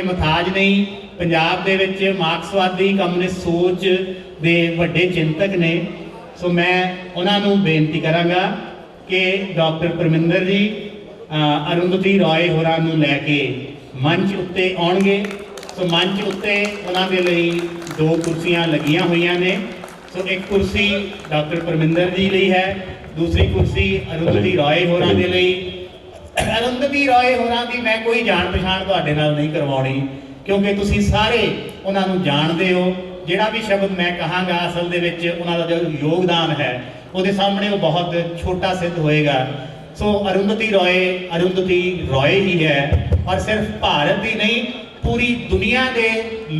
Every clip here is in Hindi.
ਮੁਹਤਾਜ ਨਹੀਂ। ਪੰਜਾਬ ਦੇ ਵਿੱਚ ਮਾਰਕਸਵਾਦੀ ਕਮਿਊਨਿਸਟ ਸੋਚ ਦੇ ਵੱਡੇ ਚਿੰਤਕ ਨੇ। ਸੋ ਮੈਂ ਉਹਨਾਂ ਨੂੰ ਬੇਨਤੀ ਕਰਾਂਗਾ ਕਿ ਡਾਕਟਰ ਪਰਮਿੰਦਰ ਜੀ ਅਰੁੰਧਤੀ ਰਾਏ ਹੋਰਾਂ ਨੂੰ ਲੈ ਕੇ ਮੰਚ ਉੱਤੇ ਆਉਣਗੇ। ਸੋ ਮੰਚ ਉੱਤੇ ਉਹਨਾਂ ਦੇ ਲਈ 2 ਕੁਰਸੀਆਂ ਲੱਗੀਆਂ ਹੋਈਆਂ ਨੇ। ਸੋ ਇੱਕ ਕੁਰਸੀ ਡਾਕਟਰ ਪਰਮਿੰਦਰ ਜੀ ਲਈ ਹੈ, दूसरी कुर्सी अरुंधति रॉय होरां दे लई। अरुंधति रॉय होरां दी मैं कोई जान पछाण तुहाडे नाल नहीं करवाउणी, क्योंकि तुसीं सारे उन्हां नूं जाणदे हो। जिहड़ा भी शब्द मैं कहांगा असल दे विच उन्हां दा जो योगदान है उहदे सामने वो बहुत छोटा सिद्ध होएगा। सो अरुंधति रॉय ही है, और सिर्फ भारत ही नहीं पूरी दुनिया के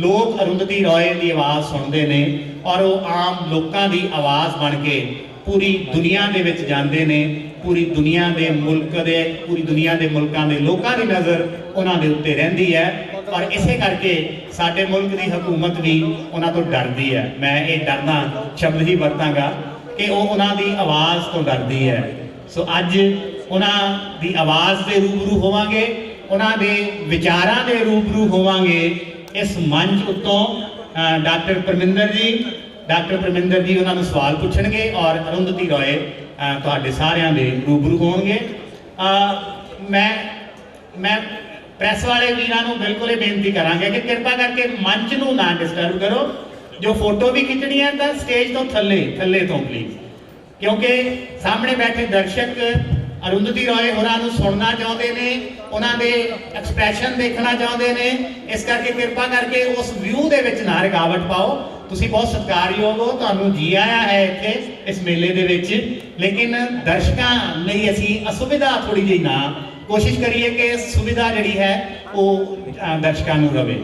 लोग अरुंधति रॉय की आवाज़ सुनते हैं, और वो आम लोगों की आवाज़ बन के पूरी दुनिया दे विच जांदे ने। पूरी दुनिया के मुल्क दे पूरी दुनिया के मुल्कों के लोगों की नज़र उन्होंने उत्ते रहिंदी है, और इसे करके साडे मुल्क की हुकूमत भी उन्हों तो डरती है। मैं ये डरना शब्द ही वरतांगा कि वो उन्हों की आवाज़ तो डरती है। सो अज उन्हों की आवाज़ से रूबरू होवांगे, उन्हों के विचारां दे रूबरू होवांगे। इस मंच उत्तों डॉक्टर परमिंदर जी उन्होंने सवाल पूछणगे, और अरुंधति रॉय तुहाडे सारियां दे रूबरू होणगे। मैं प्रैस वाले वीरां नूं बिल्कुल ही बेनती करांगे कि कृपा करके मंच नूं ना डिस्टर्ब करो। जो फोटो भी खिंचनी है तो स्टेज तो थल्ले तो प्लीज़, क्योंकि सामने बैठे दर्शक अरुंधति रॉय होरां नूं सुनना चाहते हैं, उन्होंने एक्सप्रैशन देखना चाहते हैं। इस करके कृपा करके उस व्यू दे विच ना रुकावट पाओ। तुसी बहुत सत्कारयोग हो, तुहानूं जी आया है इत्थे इस मेले दे विच, लेकिन दर्शकां लई असीं असुविधा थोड़ी जी ना कोशिश करिए कि सुविधा जिहड़ी है वो दर्शकां नूं रवे।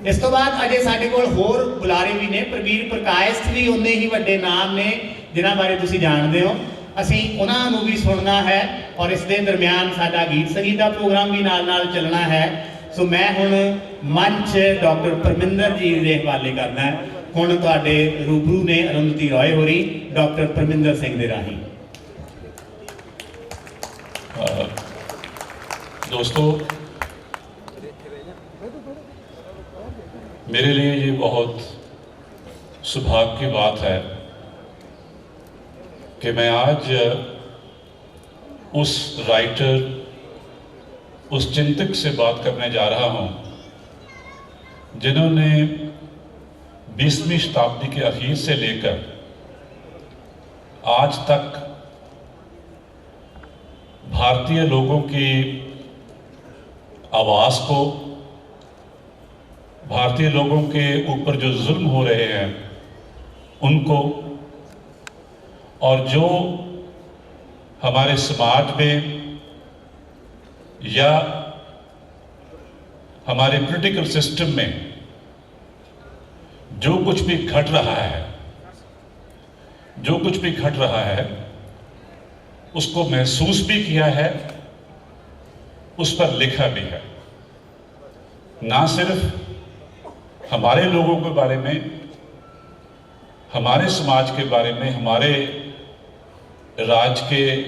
इस तो बाद अजे साडे कोल होर बुलारे भी ने। प्रवीर प्रकाश भी उन्ने ही वड्डे नाम ने जिन्हां बारे तुसीं जाणदे हो। असीं उन्हां नूं भी सुनना है, और इस दे दरम्यान साडा गीत संगीत का प्रोग्राम भी नाल चलना है। सो मैं हुण मंच डॉक्टर परमिंदर जी दे हवाले करना है। हुण तुहाडे रूबरू ने अरुंधति रॉय होरी डॉक्टर परमिंदर सिंह दे राही। दोस्तों, मेरे लिए ये बहुत सौभाग्य की बात है कि मैं आज उस राइटर, उस चिंतक से बात करने जा रहा हूं जिन्होंने 20वीं शताब्दी के आखिर से लेकर आज तक भारतीय लोगों की आवाज़ को, भारतीय लोगों के ऊपर जो जुल्म हो रहे हैं उनको, और जो हमारे समाज में या हमारे पॉलिटिकल सिस्टम में जो कुछ भी घट रहा है उसको महसूस भी किया है, उस पर लिखा भी है। ना सिर्फ हमारे लोगों के बारे में, हमारे समाज के बारे में, हमारे राज के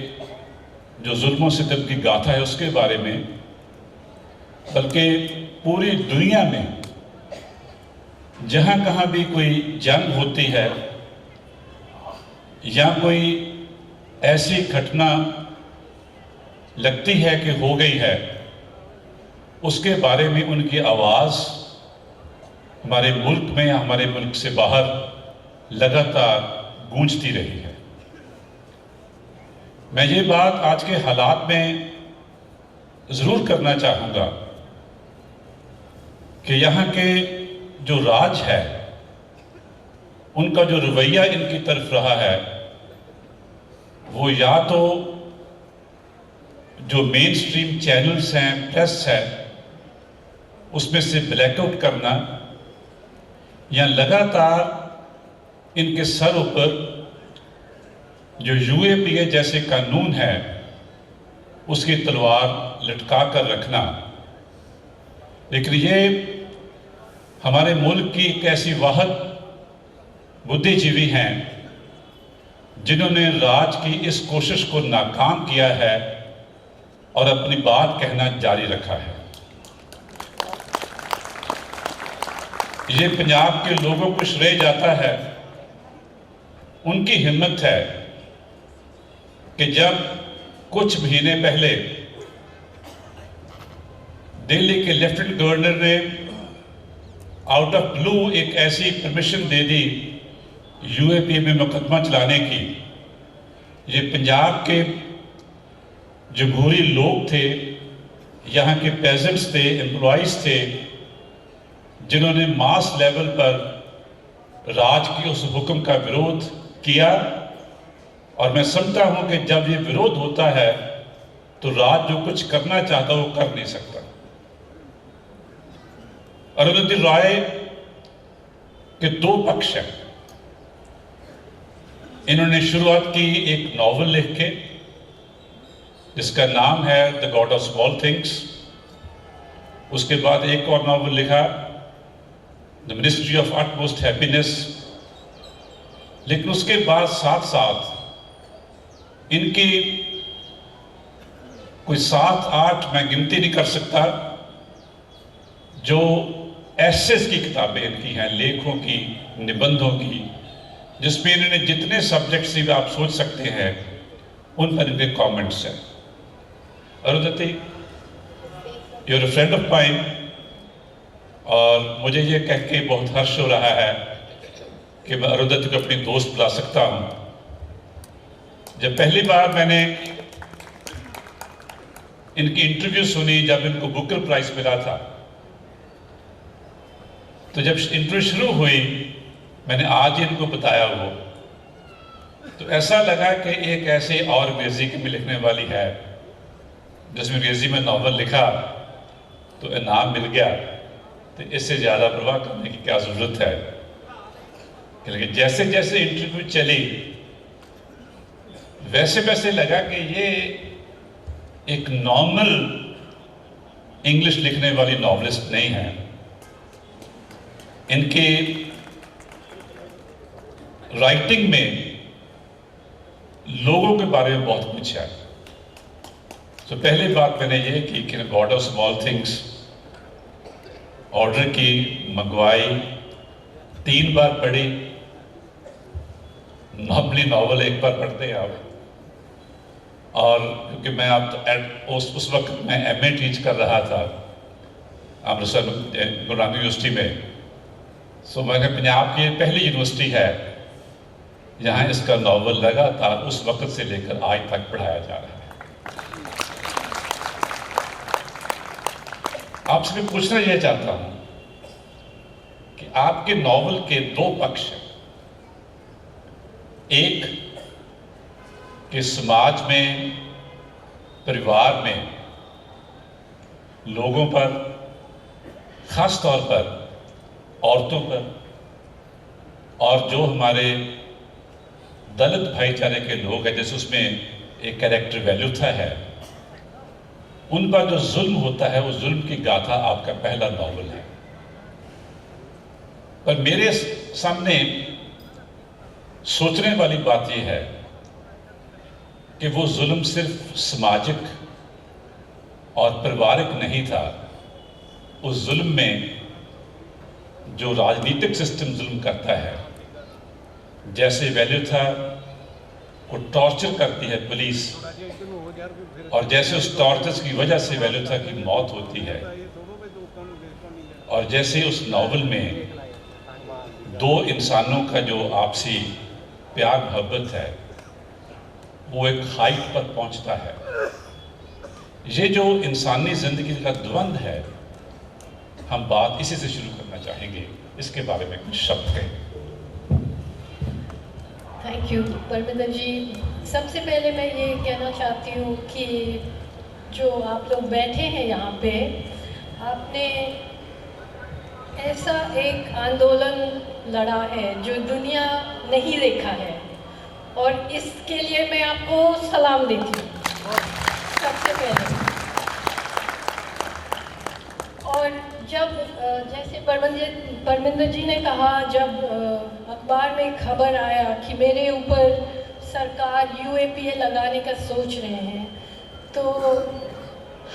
जो जुल्मों सितम की गाथा है उसके बारे में, बल्कि पूरी दुनिया में जहाँ कहाँ भी कोई जंग होती है या कोई ऐसी घटना लगती है कि हो गई है, उसके बारे में उनकी आवाज़ हमारे मुल्क में या हमारे मुल्क से बाहर लगातार गूंजती रही है। मैं ये बात आज के हालात में ज़रूर करना चाहूँगा कि यहाँ के जो राज है उनका जो रवैया इनकी तरफ रहा है वो या तो जो मेन स्ट्रीम चैनल्स हैं, प्रेस है, उसमें से ब्लैकआउट करना, या लगातार इनके सर ऊपर जो यूएपीए जैसे कानून है उसकी तलवार लटका कर रखना। लेकिन ये हमारे मुल्क की एक ऐसी वाहद बुद्धिजीवी हैं जिन्होंने राज की इस कोशिश को नाकाम किया है और अपनी बात कहना जारी रखा है। ये पंजाब के लोगों को श्रेय जाता है, उनकी हिम्मत है कि जब कुछ महीने पहले दिल्ली के लेफ्टिनेंट गवर्नर ने आउट ऑफ ब्लू एक ऐसी परमिशन दे दी यूएपी में मुकदमा चलाने की, ये पंजाब के जमहूरी लोग थे, यहाँ के पेजेंट्स थे, एम्प्लॉइज थे, जिन्होंने मास लेवल पर राज की उस हुक्म का विरोध किया। और मैं समझता हूं कि जब ये विरोध होता है तो राज जो कुछ करना चाहता वो कर नहीं सकता। अरुंधति रॉय के दो पक्ष हैं। इन्होंने शुरुआत की एक नॉवल लिख के जिसका नाम है the God of small things. उसके बाद एक और नॉवल लिखा the ministry of utmost happiness. लेकिन उसके बाद साथ साथ इनकी कोई 7-8 मैं गिनती नहीं कर सकता जो एसेस की किताबें इनकी हैं, लेखों की, निबंधों की, जिसमें इन्होंने जितने सब्जेक्ट्स भी आप सोच सकते हैं उन पर इनके कमेंट्स हैं। Arundhati, you are a friend of mine, और मुझे ये कह के बहुत हर्ष हो रहा है कि मैं अरुंधति को अपनी दोस्त बुला सकता हूं। जब पहली बार मैंने इनकी इंटरव्यू सुनी, जब इनको बुकर प्राइज मिला था, तो जब इंटरव्यू शुरू हुई मैंने आज ही इनको बताया वो, तो ऐसा लगा कि एक ऐसे और अंग्रेजी में लिखने वाली है जिसमें अंग्रेजी में नॉवल लिखा तो इनाम मिल गया, तो इससे ज़्यादा परवाह करने की क्या ज़रूरत है। लेकिन जैसे जैसे इंटरव्यू चली वैसे वैसे लगा कि ये एक नॉर्मल इंग्लिश लिखने वाली नॉवलिस्ट नहीं है। इनके राइटिंग में लोगों के बारे में बहुत कुछ है। तो पहली बात मैंने ये की कि God of small things order की, मंगवाई, 3 बार पढ़ी। नॉर्मली नॉवल एक बार पढ़ते हैं आप, और क्योंकि मैं आप उस वक्त मैं एमए टीच कर रहा था अमृतसर गुरु नानक यूनिवर्सिटी में। सो मैंने पंजाब की पहली यूनिवर्सिटी है जहाँ इसका नॉवल लगातार उस वक्त से लेकर आज तक पढ़ाया जा रहा है। आपसे मैं पूछना यह चाहता हूं कि आपके नॉवल के 2 पक्ष हैं। एक कि समाज में, परिवार में लोगों पर, खास तौर पर औरतों पर, और जो हमारे दलित भाईचारे के लोग हैं, जैसे उसमें एक कैरेक्टर वैल्यूथा है, उन पर जो जुल्म होता है, वो जुल्म की गाथा आपका पहला नॉवल है। पर मेरे सामने सोचने वाली बात यह है कि वो जुल्म सिर्फ सामाजिक और पारिवारिक नहीं था। उस जुल्म में जो राजनीतिक सिस्टम जुल्म करता है, जैसे वैल्यूथा को टॉर्चर करती है पुलिस, और जैसे उस टॉर्चर की वजह से वैल्यूथा की मौत होती है, और जैसे उस नॉवल में 2 इंसानों का जो आपसी प्यार मोहब्बत है वो एक हाइट पर पहुंचता है। ये जो इंसानी जिंदगी का द्वंद है, हम बात इसी से शुरू करना चाहेंगे। इसके बारे में कुछ शब्द कहें। थैंक यू परमिंदर जी। सबसे पहले मैं ये कहना चाहती हूँ कि जो आप लोग बैठे हैं यहाँ पे, आपने ऐसा एक आंदोलन लड़ा है जो दुनिया नहीं देखा है, और इसके लिए मैं आपको सलाम देती हूँ सबसे पहले। और जब जैसे परमिंदर जी ने कहा, जब अखबार में खबर आया कि मेरे ऊपर सरकार UAPA लगाने का सोच रहे हैं, तो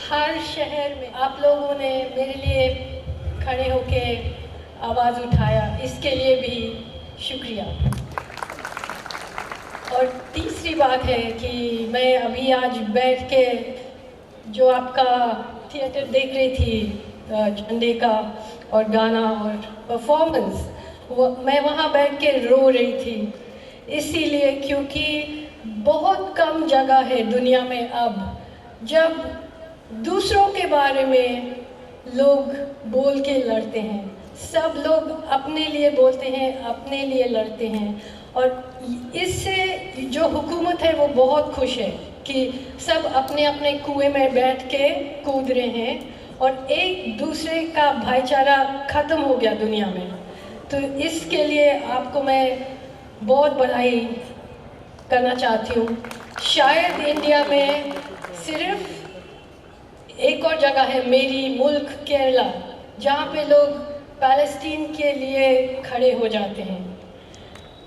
हर शहर में आप लोगों ने मेरे लिए खड़े होके आवाज़ उठाया, इसके लिए भी शुक्रिया। और तीसरी बात है कि मैं अभी आज बैठ के जो आपका थिएटर देख रही थी, झंडे का और गाना और परफॉर्मेंस, मैं वहाँ बैठ के रो रही थी, इसीलिए क्योंकि बहुत कम जगह है दुनिया में अब जब दूसरों के बारे में लोग बोल के लड़ते हैं। सब लोग अपने लिए बोलते हैं, अपने लिए लड़ते हैं, और इससे जो हुकूमत है वो बहुत खुश है कि सब अपने अपने कुएं में बैठ के कूद रहे हैं और एक दूसरे का भाईचारा ख़त्म हो गया दुनिया में। तो इसके लिए आपको मैं बहुत बधाई करना चाहती हूँ। शायद इंडिया में सिर्फ एक और जगह है, मेरी मुल्क केरला, जहाँ पे लोग पैलेस्टीन के लिए खड़े हो जाते हैं।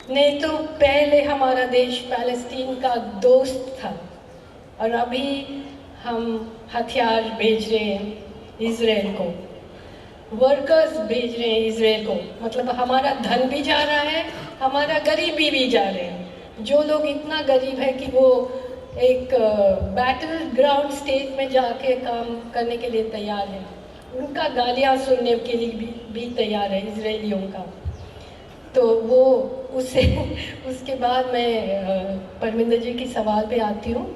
नहीं तो पहले हमारा देश पैलेस्टीन का दोस्त था और अभी हम हथियार भेज रहे हैं इज़राइल को, वर्कर्स भेज रहे हैं इज़राइल को, मतलब हमारा धन भी जा रहा है, हमारा गरीबी भी जा रहे हैं। जो लोग इतना गरीब है कि वो एक बैटल ग्राउंड स्टेज में जाके काम करने के लिए तैयार है, उनका गालियाँ सुनने के लिए भी तैयार है इजरायलियों का। तो वो उसके बाद मैं परमिंदर जी की सवाल पे आती हूँ।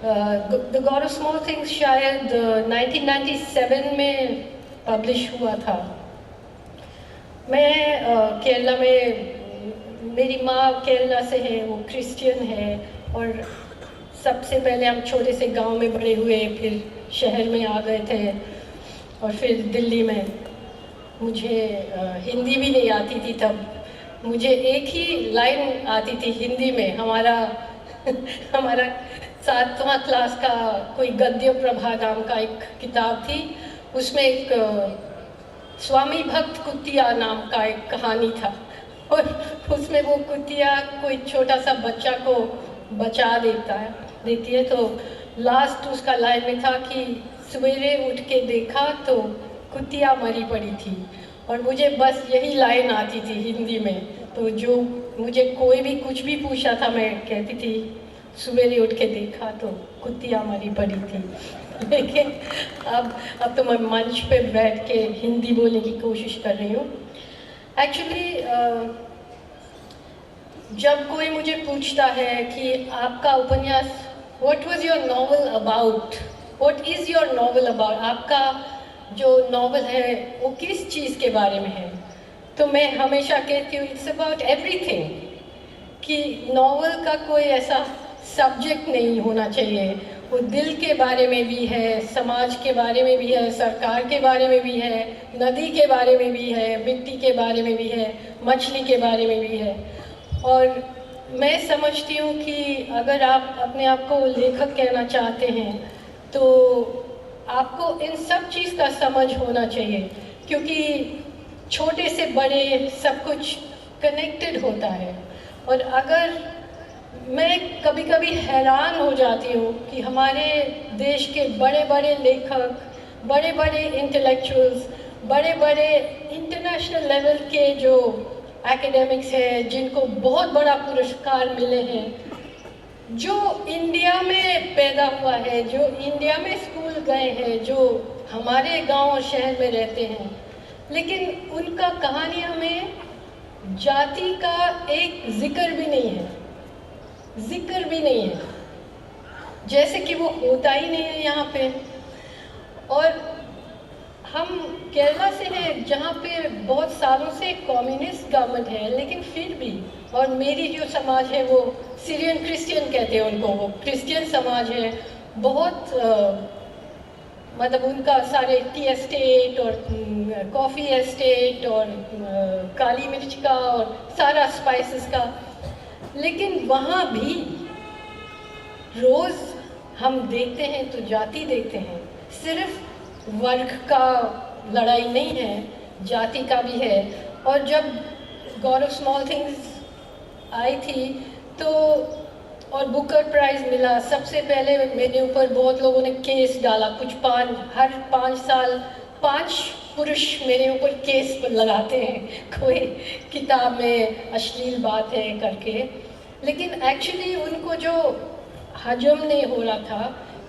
The God of small things शायद 1997 में पब्लिश हुआ था। मैं केरला में, मेरी माँ केरला से है, वो क्रिश्चियन है, और सबसे पहले हम छोटे से गांव में बड़े हुए, फिर शहर में आ गए थे और फिर दिल्ली में। मुझे हिंदी भी नहीं आती थी तब, मुझे एक ही लाइन आती थी हिंदी में। हमारा 7वां क्लास का कोई गद्य प्रभा नाम का एक किताब थी, उसमें एक स्वामी भक्त कुतिया नाम का एक कहानी था, और उसमें वो कुतिया कोई छोटा सा बच्चा को बचा देती है। तो लास्ट उसका लाइन में था कि सवेरे उठ के देखा तो कुतिया मरी पड़ी थी, और मुझे बस यही लाइन आती थी हिंदी में। तो जो मुझे कोई भी कुछ भी पूछा था, मैं कहती थी सवेरे उठ के देखा तो कुतिया मरी पड़ी थी। लेकिन अब तो मैं मंच पे बैठ के हिंदी बोलने की कोशिश कर रही हूँ। एक्चुअली जब कोई मुझे पूछता है कि आपका उपन्यास, what was your novel about, what is your novel about, आपका जो नॉवल है वो किस चीज़ के बारे में है, तो मैं हमेशा कहती हूँ इट्स अबाउट एवरीथिंग, कि नॉवल का कोई ऐसा सब्जेक्ट नहीं होना चाहिए। वो दिल के बारे में भी है, समाज के बारे में भी है, सरकार के बारे में भी है, नदी के बारे में भी है, मिट्टी के बारे में भी है, मछली के बारे में भी है। और मैं समझती हूँ कि अगर आप अपने आप को लेखक कहना चाहते हैं तो आपको इन सब चीज़ का समझ होना चाहिए, क्योंकि छोटे से बड़े सब कुछ कनेक्टेड होता है। और अगर मैं कभी कभी हैरान हो जाती हूँ कि हमारे देश के बड़े बड़े लेखक, बड़े बड़े इंटेलेक्चुअल्स, बड़े बड़े इंटरनेशनल लेवल के जो एकेडमिक्स हैं, जिनको बहुत बड़ा पुरस्कार मिले हैं, जो इंडिया में पैदा हुआ है, जो इंडिया में स्कूल गए हैं, जो हमारे गांव और शहर में रहते हैं, लेकिन उनका कहानियाँ में जाति का एक जिक्र भी नहीं है, जिक्र भी नहीं है, जैसे कि वो होता ही नहीं है यहाँ पे। और हम केरला से हैं जहाँ पे बहुत सालों से कम्युनिस्ट गवर्नमेंट है, लेकिन फिर भी, और मेरी जो समाज है वो सीरियन क्रिश्चियन कहते हैं उनको, वो क्रिश्चियन समाज है, बहुत मतलब उनका सारे टी एस्टेट और कॉफ़ी एस्टेट और काली मिर्च का और सारा स्पाइसेस का, लेकिन वहाँ भी रोज़ हम देखते हैं तो जाति देखते हैं। सिर्फ वर्ग का लड़ाई नहीं है, जाति का भी है। और जब गौरव स्मॉल थिंग्स आई थी तो और बुकर प्राइज मिला, सबसे पहले मेरे ऊपर बहुत लोगों ने केस डाला, हर 5 साल 5 पुरुष मेरे ऊपर केस लगाते हैं, कोई किताब में अश्लील बात है करके। लेकिन एक्चुअली उनको जो हजम नहीं हो रहा था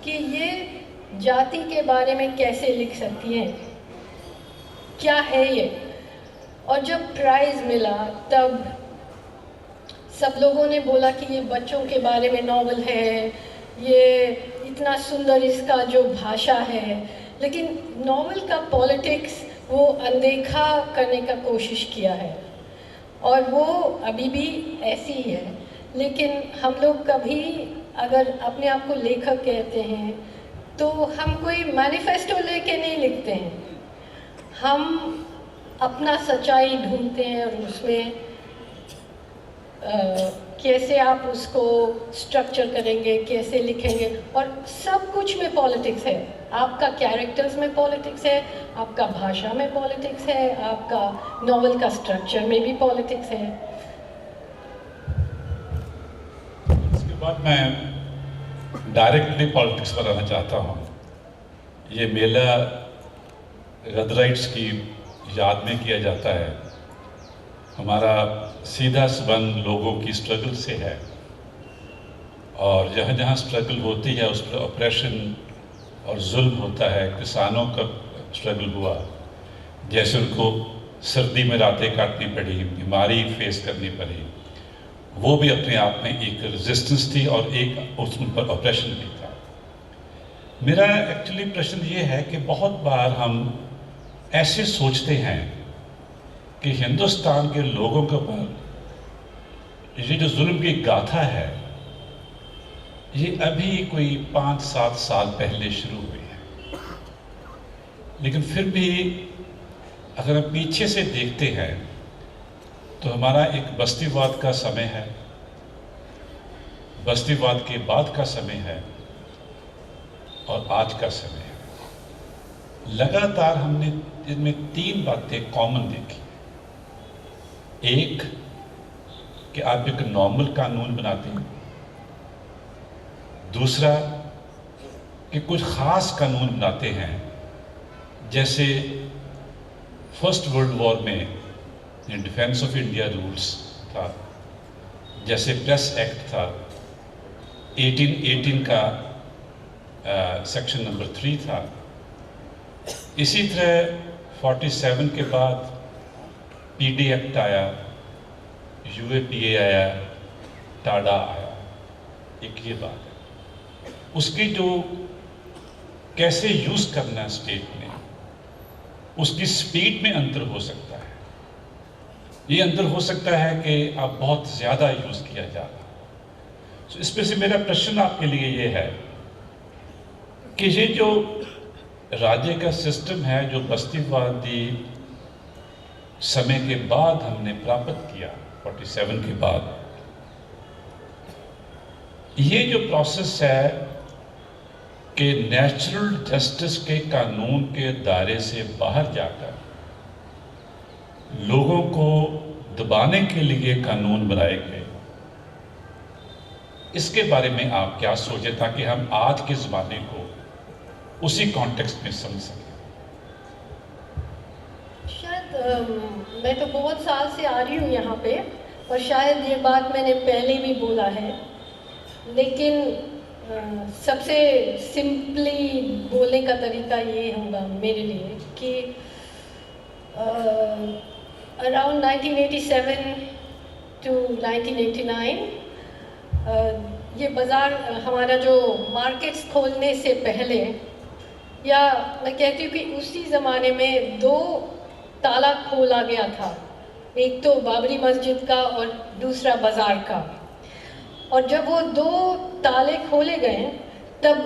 कि ये जाति के बारे में कैसे लिख सकती हैं, क्या है ये। और जब प्राइज़ मिला तब सब लोगों ने बोला कि ये बच्चों के बारे में नॉवल है, ये इतना सुंदर इसका जो भाषा है, लेकिन नॉवल का पॉलिटिक्स वो अनदेखा करने का कोशिश किया है और वो अभी भी ऐसी ही है। लेकिन हम लोग कभी अगर अपने आप को लेखक कहते हैं तो हम कोई मैनिफेस्टो लेके नहीं लिखते हैं, हम अपना सच्चाई ढूंढते हैं और उसमें कैसे आप उसको स्ट्रक्चर करेंगे, कैसे लिखेंगे, और सब कुछ में पॉलिटिक्स है। आपका कैरेक्टर्स में पॉलिटिक्स है, आपका भाषा में पॉलिटिक्स है, आपका नॉवल का स्ट्रक्चर में भी पॉलिटिक्स है। इसके बाद मैं डायरेक्टली पॉलिटिक्स पर आना चाहता हूँ। ये मेला गदराइट्स की याद में किया जाता है। हमारा सीधा संबंध लोगों की स्ट्रगल से है और जहाँ जहाँ स्ट्रगल होती है उस पर ऑपरेशन और जुल्म होता है। किसानों का स्ट्रगल हुआ, जैसे उनको सर्दी में रातें काटनी पड़ी, बीमारी फेस करनी पड़ी, वो भी अपने आप में एक रेजिस्टेंस थी और एक उस उन पर ऑपरेशन भी था। मेरा एक्चुअली प्रश्न ये है कि बहुत बार हम ऐसे सोचते हैं कि हिंदुस्तान के लोगों के ऊपर ये जो जुल्म की गाथा है ये अभी कोई 5-7 साल पहले शुरू हुई है। लेकिन फिर भी अगर हम पीछे से देखते हैं तो हमारा एक बस्तीवाद का समय है, बस्तीवाद के बाद का समय है और आज का समय है। लगातार हमने इनमें 3 बातें कॉमन देखी। एक कि आप एक नॉर्मल कानून बनाते हैं, दूसरा कि कुछ खास कानून बनाते हैं, जैसे फर्स्ट वर्ल्ड वॉर में डिफेंस ऑफ इंडिया रूल्स था, जैसे प्रेस एक्ट था, 1818 का सेक्शन नंबर 3 था। इसी तरह 47 के बाद पीडी एक्ट आया, यूएपीए आया, टाडा आया। एक ये बात है। उसकी जो कैसे यूज करना है स्टेट ने, उसकी स्पीड में अंतर हो सकता है। ये अंतर हो सकता है कि आप बहुत ज्यादा यूज किया जा रहा है। तो इसमें से मेरा प्रश्न आपके लिए ये है कि ये जो राज्य का सिस्टम है जो बस्तीवादी समय के बाद हमने प्राप्त किया, 47 के बाद, ये जो प्रोसेस है कि नेचुरल जस्टिस के कानून के दायरे से बाहर जाकर लोगों को दबाने के लिए कानून बनाए गए, इसके बारे में आप क्या सोचें ताकि हम आज के ज़माने को उसी कॉन्टेक्स्ट में समझ सकें? शायद मैं तो बहुत साल से आ रही हूँ यहाँ पे और शायद ये बात मैंने पहले भी बोला है, लेकिन सबसे सिंपली बोलने का तरीका ये होगा मेरे लिए कि अराउंड 1987 टू 1989 ये बाज़ार हमारा जो मार्केट्स खोलने से पहले, या मैं कहती हूँ कि उसी ज़माने में 2 ताला खोला गया था, एक तो बाबरी मस्जिद का और दूसरा बाज़ार का। और जब वो 2 ताले खोले गए तब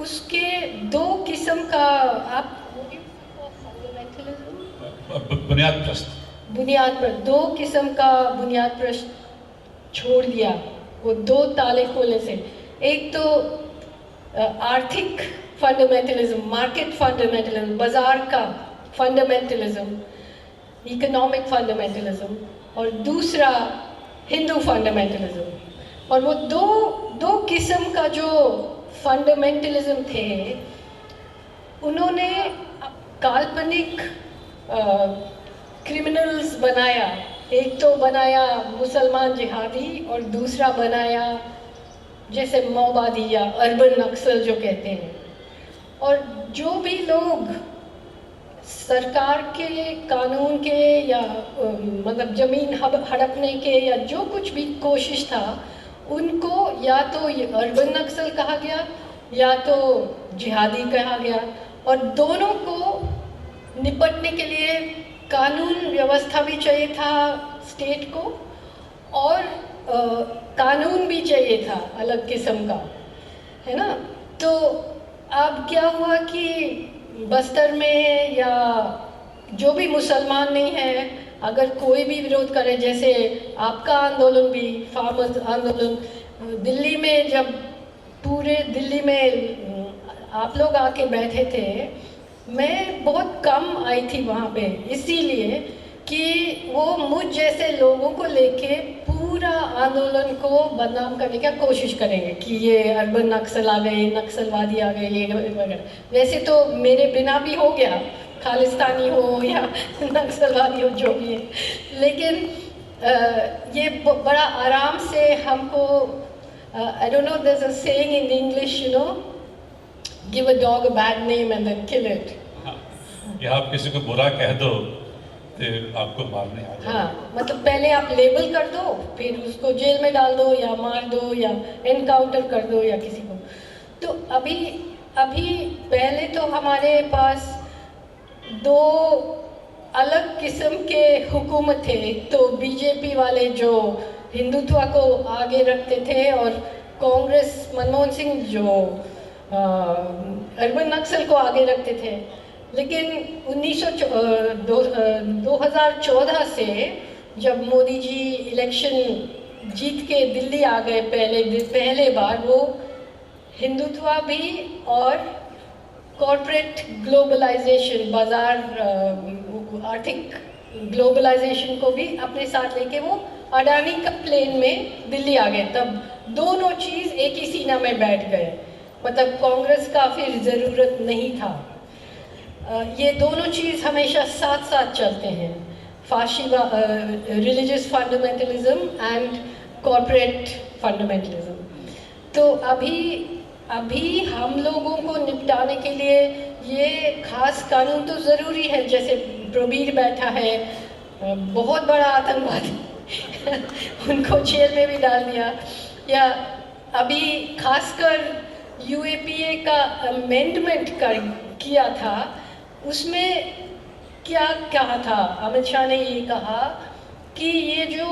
उसके 2 किस्म का आप बुनियाद पर 2 किस्म का बुनियाद प्रश्न छोड़ दिया वो 2 ताले खोलने से। एक तो आर्थिक फंडामेंटलिज्म, मार्केट फंडामेंटलिज्म, बाजार का फंडामेंटलिज्म, इकोनॉमिक फंडामेंटलिज्म, और दूसरा हिंदू फंडामेंटलिज्म। और वो दो किस्म का जो फंडामेंटलिज्म थे, उन्होंने काल्पनिक क्रिमिनल्स बनाया। एक तो बनाया मुसलमान जिहादी और दूसरा बनाया जैसे माओवादी या अर्बन नक्सल जो कहते हैं। और जो भी लोग सरकार के कानून के या मतलब ज़मीन हड़पने के या जो कुछ भी कोशिश था, उनको या तो ये अर्बन नक्सल कहा गया या तो जिहादी कहा गया। और दोनों को निपटने के लिए कानून व्यवस्था भी चाहिए था स्टेट को, और कानून भी चाहिए था अलग किस्म का, है ना। तो अब क्या हुआ कि बस्तर में या जो भी मुसलमान नहीं है, अगर कोई भी विरोध करे, जैसे आपका आंदोलन भी, फार्मर्स आंदोलन, दिल्ली में जब पूरे दिल्ली में आप लोग आके बैठे थे, मैं बहुत कम आई थी वहाँ पे, इसीलिए कि वो मुझ जैसे लोगों को लेके पूरा आंदोलन को बदनाम करने की कोशिश करेंगे कि ये अर्बन नक्सल आ गए, नक्सलवादी आ गए, ये वगैरह। वैसे तो मेरे बिना भी हो गया, खालिस्तानी हो या नक्सलवादी हो, जो भी है, लेकिन ये बड़ा आराम से हमको, I don't know, there is a saying in English, you know, give a dog a bad name and then kill it. या आप किसी को बुरा कह दो तो आपको मारने आ जाए। हाँ, मतलब पहले आप लेबल कर दो, फिर उसको जेल में डाल दो या मार दो या एनकाउंटर कर दो या किसी को। तो अभी पहले तो हमारे पास दो अलग किस्म के हुकूमत थे। तो बीजेपी वाले जो हिंदुत्व को आगे रखते थे, और कांग्रेस, मनमोहन सिंह जो अर्बन नक्सल को आगे रखते थे। लेकिन 2014 से जब मोदी जी इलेक्शन जीत के दिल्ली आ गए पहले बार, वो हिंदुत्व भी और कॉरपोरेट ग्लोबलाइजेशन, बाजार आर्थिक ग्लोबलाइजेशन को भी अपने साथ लेके वो अडानी का प्लेन में दिल्ली आ गए। तब दोनों चीज़ एक ही सीना में बैठ गए, मतलब कांग्रेस का फिर ज़रूरत नहीं था। ये दोनों चीज़ हमेशा साथ साथ चलते हैं, फाशी, religious fundamentalism and corporate fundamentalism. तो अभी हम लोगों को निपटाने के लिए ये खास कानून तो ज़रूरी है। जैसे प्रबीर बैठा है, बहुत बड़ा आतंकवादी उनको जेल में भी डाल दिया। या अभी खासकर यूएपीए का अमेंडमेंट किया था, उसमें क्या कहा था, अमित शाह ने ये कहा कि ये जो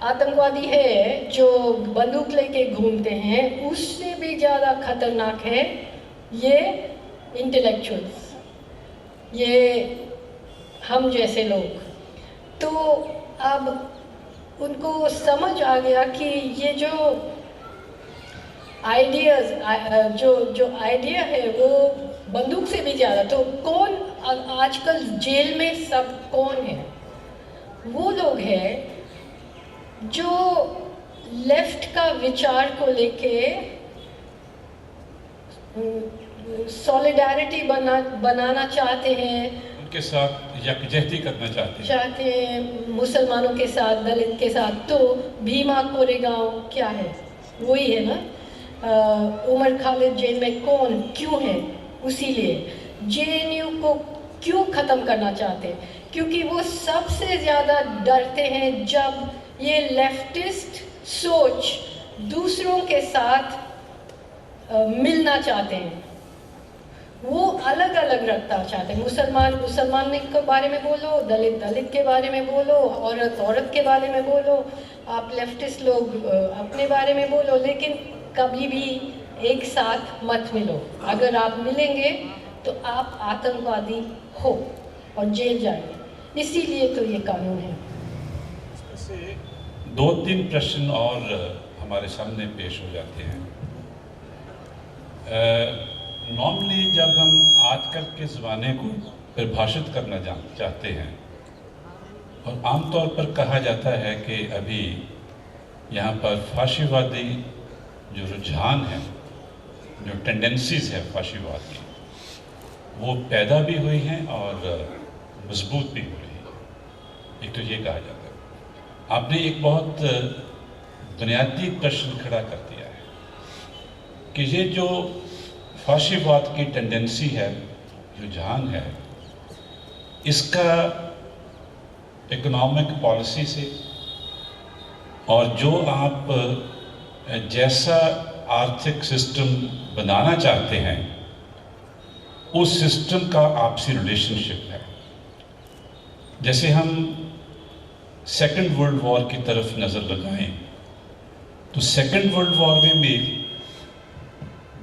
आतंकवादी है जो बंदूक लेके घूमते हैं, उससे भी ज़्यादा खतरनाक है ये इंटेलेक्चुअल्स, ये हम जैसे लोग। तो अब उनको समझ आ गया कि ये जो आइडियाज़, जो आइडिया है वो बंदूक से भी ज़्यादा। तो कौन आजकल जेल में सब कौन है? वो लोग हैं जो लेफ्ट का विचार को लेके सॉलिडारिटी बनाना चाहते हैं, उनके साथ यकजहती करना चाहते हैं, मुसलमानों के साथ, दलित के साथ। तो भीमा कोरेगांव क्या है? वही है ना। उमर खालिद जेल में कौन क्यों है? उसीलिए जेएनयू को क्यों ख़त्म करना चाहते हैं? क्योंकि वो सबसे ज़्यादा डरते हैं जब ये लेफ्टिस्ट सोच दूसरों के साथ मिलना चाहते हैं, वो अलग अलग रखना चाहते हैं। मुसलमान के बारे में बोलो, दलित के बारे में बोलो, औरत के बारे में बोलो, आप लेफ्टिस्ट लोग अपने बारे में बोलो, लेकिन कभी भी एक साथ मत मिलो। अगर आप मिलेंगे तो आप आतंकवादी हो और जेल जाएंगे। इसीलिए तो ये कानून है। दो तीन प्रश्न और हमारे सामने पेश हो जाते हैं। नॉर्मली जब हम आजकल के ज़माने को परिभाषित करना चाहते हैं और आमतौर पर कहा जाता है कि अभी यहाँ पर फाशीवादी जो रुझान है, जो टेंडेंसीज है फाशीवाद की, वो पैदा भी हुई हैं और मजबूत भी हो रही है। एक तो ये कहा जाता है। आपने एक बहुत बुनियादी प्रश्न खड़ा कर दिया है कि ये जो फाशीवाद की टेंडेंसी है, रुझान है, इसका इकोनॉमिक पॉलिसी से और जो आप जैसा आर्थिक सिस्टम बनाना चाहते हैं उस सिस्टम का आपसी रिलेशनशिप है। जैसे हम सेकेंड वर्ल्ड वॉर की तरफ नज़र लगाएं तो सेकेंड वर्ल्ड वॉर में भी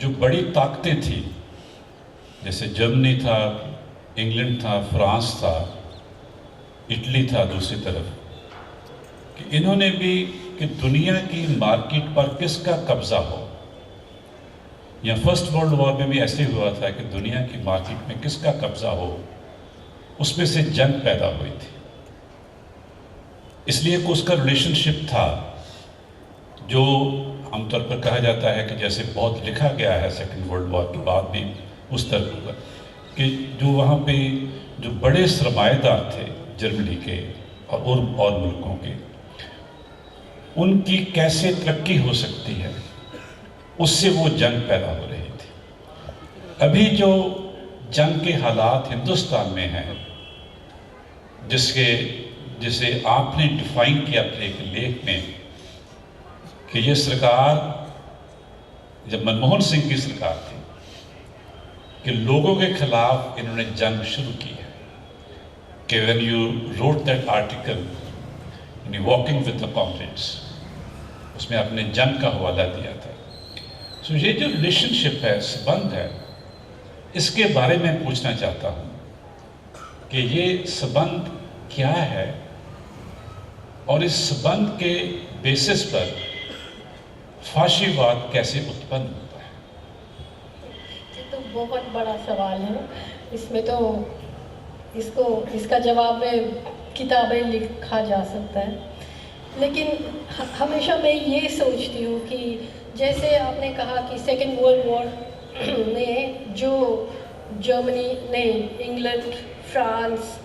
जो बड़ी ताकतें थी, जैसे जर्मनी था, इंग्लैंड था, फ्रांस था, इटली था दूसरी तरफ, कि इन्होंने भी कि दुनिया की मार्केट पर किसका कब्जा हो, या फर्स्ट वर्ल्ड वॉर में भी ऐसे हुआ था कि दुनिया की मार्केट में किसका कब्जा हो, उसमें से जंग पैदा हुई थी। इसलिए कि उसका रिलेशनशिप था, जो आमतौर पर कहा जाता है कि जैसे बहुत लिखा गया है सेकेंड वर्ल्ड वॉर के बाद भी उस तरह होगा कि जो वहाँ पे जो बड़े सरमाएदार थे जर्मनी के और मुल्कों के, उनकी कैसे तरक्की हो सकती है, उससे वो जंग पैदा हो रही थी। अभी जो जंग के हालात हिंदुस्तान में हैं, जिसे आपने डिफाइन किया अपने एक लेख में कि ये सरकार, जब मनमोहन सिंह की सरकार थी, कि लोगों के खिलाफ इन्होंने जंग शुरू की है, कि when you wrote that article in walking with the comrades, उसमें आपने जंग का हवाला दिया था। सो ये जो रिलेशनशिप है, संबंध है, इसके बारे में पूछना चाहता हूँ कि ये संबंध क्या है और इस संबंध के बेसिस पर फाशीवाद कैसे उत्पन्न होता है। ये तो बहुत बड़ा सवाल है। इसमें तो इसका जवाब में किताबें लिखा जा सकता है, लेकिन हमेशा मैं ये सोचती हूँ कि जैसे आपने कहा कि सेकेंड वर्ल्ड वॉर में जो जर्मनी ने, इंग्लैंड, फ्रांस,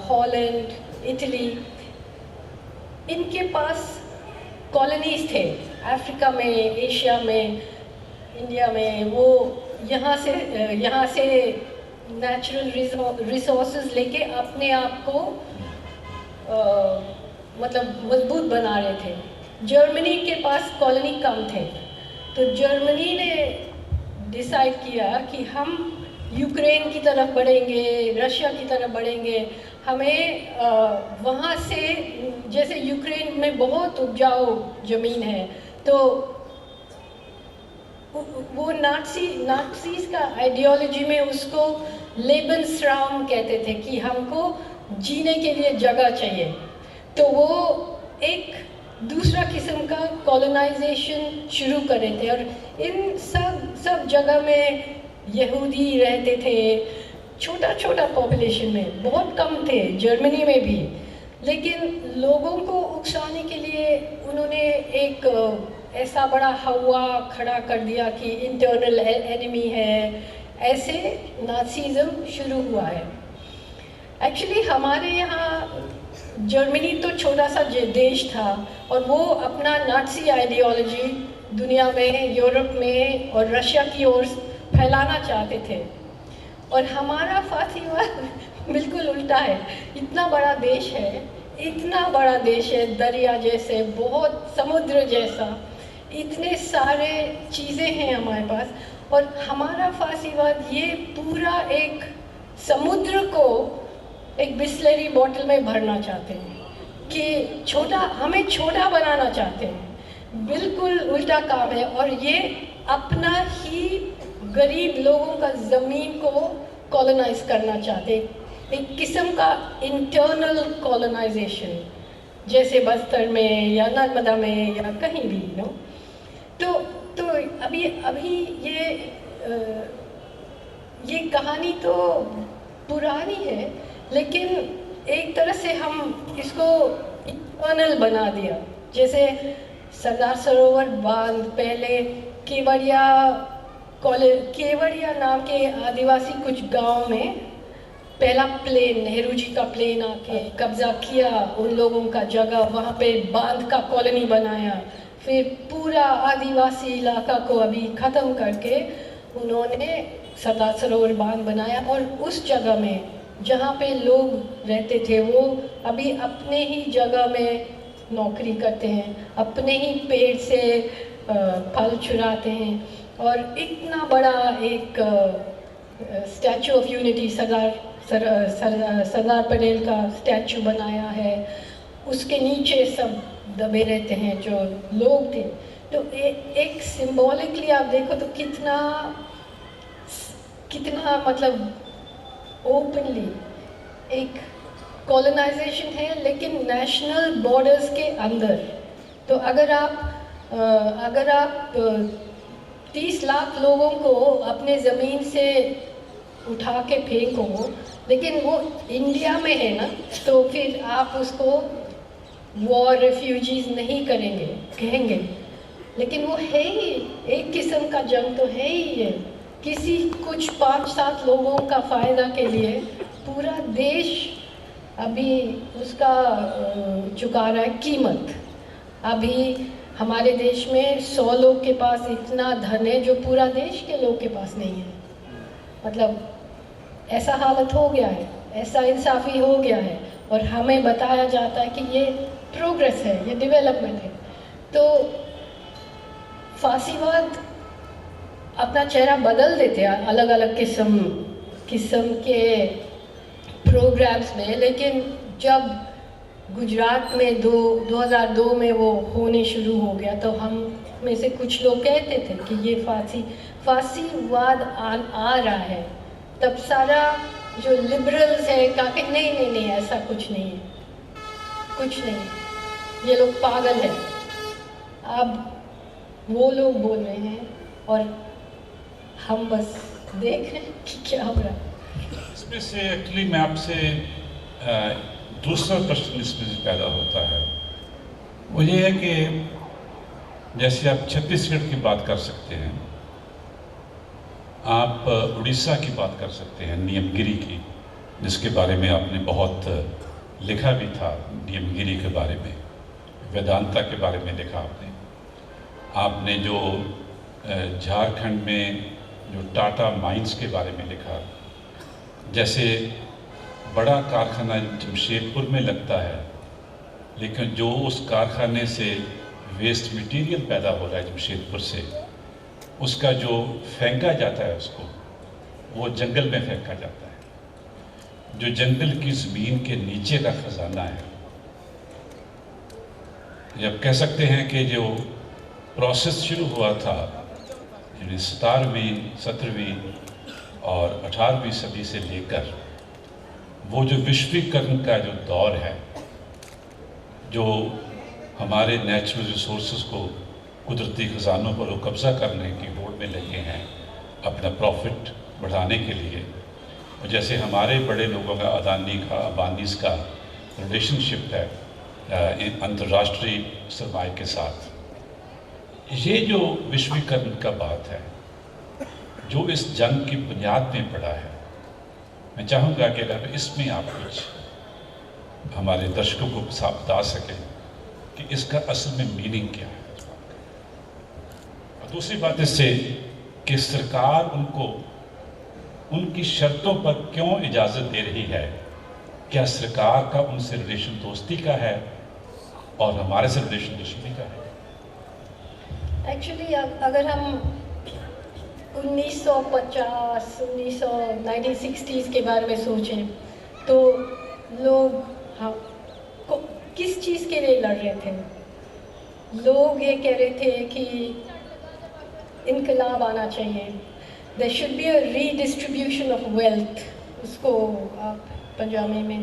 हॉलैंड, इटली, इनके पास कॉलोनीज थे अफ्रीका में, एशिया में, इंडिया में। वो यहाँ से नेचुरल रिसोर्सेज लेके अपने आप को मतलब मजबूत बना रहे थे। जर्मनी के पास कॉलोनी कम थे, तो जर्मनी ने डिसाइड किया कि हम यूक्रेन की तरफ बढ़ेंगे, रशिया की तरफ बढ़ेंगे। हमें वहाँ से, जैसे यूक्रेन में बहुत उपजाऊ ज़मीन है, तो वो नाज़ीज़ का आइडियोलॉजी में उसको लेबेनस्राउम कहते थे कि हमको जीने के लिए जगह चाहिए। तो वो एक दूसरा किस्म का कॉलोनाइजेशन शुरू कर रहे थे, और इन सब जगह में यहूदी रहते थे, छोटा पॉपुलेशन में, बहुत कम थे जर्मनी में भी। लेकिन लोगों को उकसाने के लिए उन्होंने एक ऐसा बड़ा हवा खड़ा कर दिया कि इंटरनल एनिमी है, ऐसे नाज़िज़्म शुरू हुआ है। एक्चुअली हमारे यहाँ जर्मनी तो छोटा सा देश था, और वो अपना नाज़ी आइडियोलॉजी दुनिया में, यूरोप में और रशिया की ओर फैलाना चाहते थे। और हमारा फाशीवाद बिल्कुल उल्टा है। इतना बड़ा देश है, दरिया जैसे, बहुत समुद्र जैसा, इतने सारे चीज़ें हैं हमारे पास, और हमारा फाशीवाद ये पूरा एक समुद्र को एक बिस्लरी बॉटल में भरना चाहते हैं, कि हमें छोटा बनाना चाहते हैं। बिल्कुल उल्टा काम है, और ये अपना ही गरीब लोगों का ज़मीन को कॉलोनाइज करना चाहते, एक किस्म का इंटरनल कॉलोनाइजेशन, जैसे बस्तर में या नर्मदा में या कहीं भी नो। तो अभी ये कहानी तो पुरानी है, लेकिन एक तरह से हम इसको इटर्नल बना दिया। जैसे सरदार सरोवर बांध पहले केवड़िया नाम के आदिवासी कुछ गांव में पहला प्लेन, नेहरू जी का प्लेन आके कब्जा किया उन लोगों का जगह, वहाँ पे बांध का कॉलोनी बनाया, फिर पूरा आदिवासी इलाका को अभी ख़त्म करके उन्होंने सरदार सरोवर बांध बनाया। और उस जगह में जहाँ पे लोग रहते थे वो अभी अपने ही जगह में नौकरी करते हैं, अपने ही पेड़ से फल चुराते हैं। और इतना बड़ा एक statue of unity Sardar Patel का स्टैचू बनाया है, उसके नीचे सब दबे रहते हैं जो लोग थे। तो एक सिंबॉलिकली आप देखो तो कितना मतलब ओपनली एक कॉलोनाइजेशन है, लेकिन नेशनल बॉर्डर्स के अंदर। तो अगर आप 30 लाख लोगों को अपने ज़मीन से उठा के फेंको, लेकिन वो इंडिया में है ना, तो फिर आप उसको वॉर रेफ्यूजीज नहीं कहेंगे, लेकिन वो है ही एक किस्म का जंग तो है ही है। किसी कुछ 5-7 लोगों का फ़ायदा के लिए पूरा देश अभी उसका चुका रहा है कीमत। अभी हमारे देश में 100 लोग के पास इतना धन है जो पूरा देश के लोग के पास नहीं है। मतलब ऐसा हालत हो गया है, ऐसा इंसाफी हो गया है, और हमें बताया जाता है कि ये प्रोग्रेस है, ये डेवलपमेंट है। तो फासीवाद अपना चेहरा बदल देते हैं अलग अलग किस्म के प्रोग्राम्स में, लेकिन जब गुजरात में 2002 में वो होने शुरू हो गया तो हम में से कुछ लोग कहते थे कि ये फासीवाद आ रहा है। तब सारा जो लिबरल्स है कहा कि नहीं ऐसा कुछ नहीं है, कुछ नहीं, ये लोग पागल हैं। अब वो लोग बोल रहे हैं और हम बस देख रहे हैं कि क्या हो रहा है। इसमें से एक्चुअली मैं आपसे दूसरा प्रश्न इसमें से पैदा होता है, वो ये है कि जैसे आप छत्तीसगढ़ की बात कर सकते हैं, आप उड़ीसा की बात कर सकते हैं, नियमगिरी की, जिसके बारे में आपने बहुत लिखा भी था, नियमगिरी के बारे में, वेदांता के बारे में लिखा आपने जो झारखंड में जो टाटा माइंस के बारे में लिखा। जैसे बड़ा कारखाना जमशेदपुर में लगता है, लेकिन जो उस कारखाने से वेस्ट मटेरियल पैदा हो रहा है जमशेदपुर से, उसका जो फेंका जाता है उसको वो जंगल में फेंका जाता है। जो जंगल की ज़मीन के नीचे का ख़जाना है, जब कह सकते हैं कि जो प्रोसेस शुरू हुआ था 17वीं 17वीं और 18वीं सदी से लेकर वो जो विश्वीकरण का जो दौर है, जो हमारे नेचुरल रिसोर्सेज को, कुदरती ख़जानों पर वो कब्ज़ा करने की होड़ में लगे हैं अपना प्रॉफिट बढ़ाने के लिए। और जैसे हमारे बड़े लोगों का अदानी का, अबानीज़ का रिलेशनशिप है अंतर्राष्ट्रीय सरमाए के साथ, ये जो विश्वीकरण का बात है जो इस जंग की बुनियाद में पड़ा है, मैं चाहूँगा कि अगर इसमें आप कुछ हमारे दर्शकों को बता सकें कि इसका असल में मीनिंग क्या है। और दूसरी बात इससे कि सरकार उनको उनकी शर्तों पर क्यों इजाज़त दे रही है। क्या सरकार का उनसे रिलेशन दोस्ती का है और हमारे से रिलेशन दुश्मनी का है? एक्चुअली अगर हम 1950, 1960s के बारे में सोचें तो लोग किस चीज़ के लिए लड़ रहे थे? लोग ये कह रहे थे कि इनकलाब आना चाहिए, there should be a redistribution of wealth. उसको आप पंजाबी में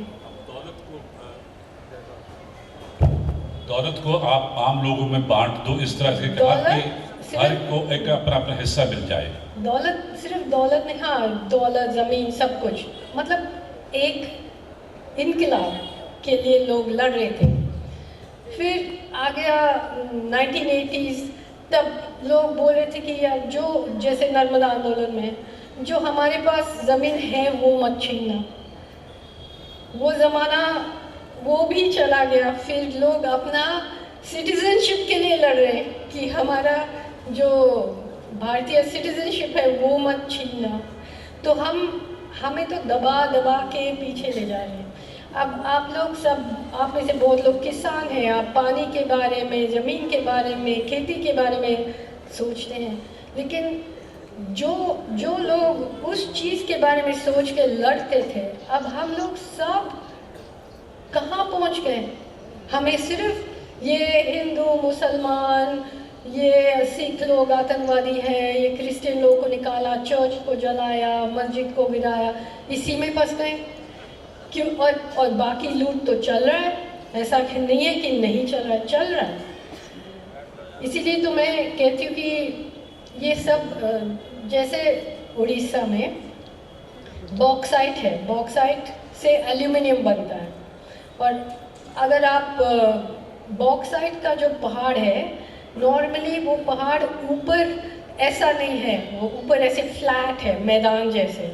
दौलत को आप आम लोगों में बांट दो, इस तरह से कि हर को एक अपना अपना हिस्सा मिल जाए। दौलत सिर्फ दौलत नहीं, हाँ दौलत, ज़मीन, सब कुछ। मतलब एक इनकलाब के लिए लोग लड़ रहे थे। फिर आ गया 1980s, तब लोग बोल रहे थे कि यार जो जैसे नर्मदा आंदोलन में जो हमारे पास ज़मीन है वो मत छीनना। वो ज़माना वो भी चला गया। फिर लोग अपना सिटीजनशिप के लिए लड़ रहे हैं कि हमारा जो भारतीय सिटीजनशिप है वो मत छीनना। तो हमें तो दबा दबा के पीछे ले जा रहे हैं। अब आप लोग सब, आप में से बहुत लोग किसान हैं, आप पानी के बारे में, ज़मीन के बारे में, खेती के बारे में सोचते हैं, लेकिन जो लोग उस चीज़ के बारे में सोच के लड़ते थे, अब हम लोग सब कहाँ पहुँच गए? हमें सिर्फ ये हिंदू, मुसलमान, ये सिख लोग आतंकवादी हैं, ये क्रिश्चियन लोगों को निकाला, चर्च को जलाया, मस्जिद को गिराया, इसी में फंस गए क्यों? और बाकी लूट तो चल रहा है, ऐसा नहीं है कि नहीं चल रहा है, चल रहा है। इसीलिए तो मैं कहती हूँ कि ये सब जैसे उड़ीसा में बॉक्साइट है, बॉक्साइट से एल्यूमिनियम बनता है। और अगर आप बॉक्साइट का जो पहाड़ है, नॉर्मली वो पहाड़ ऊपर ऐसा नहीं है, वो ऊपर ऐसे फ्लैट है, मैदान जैसे।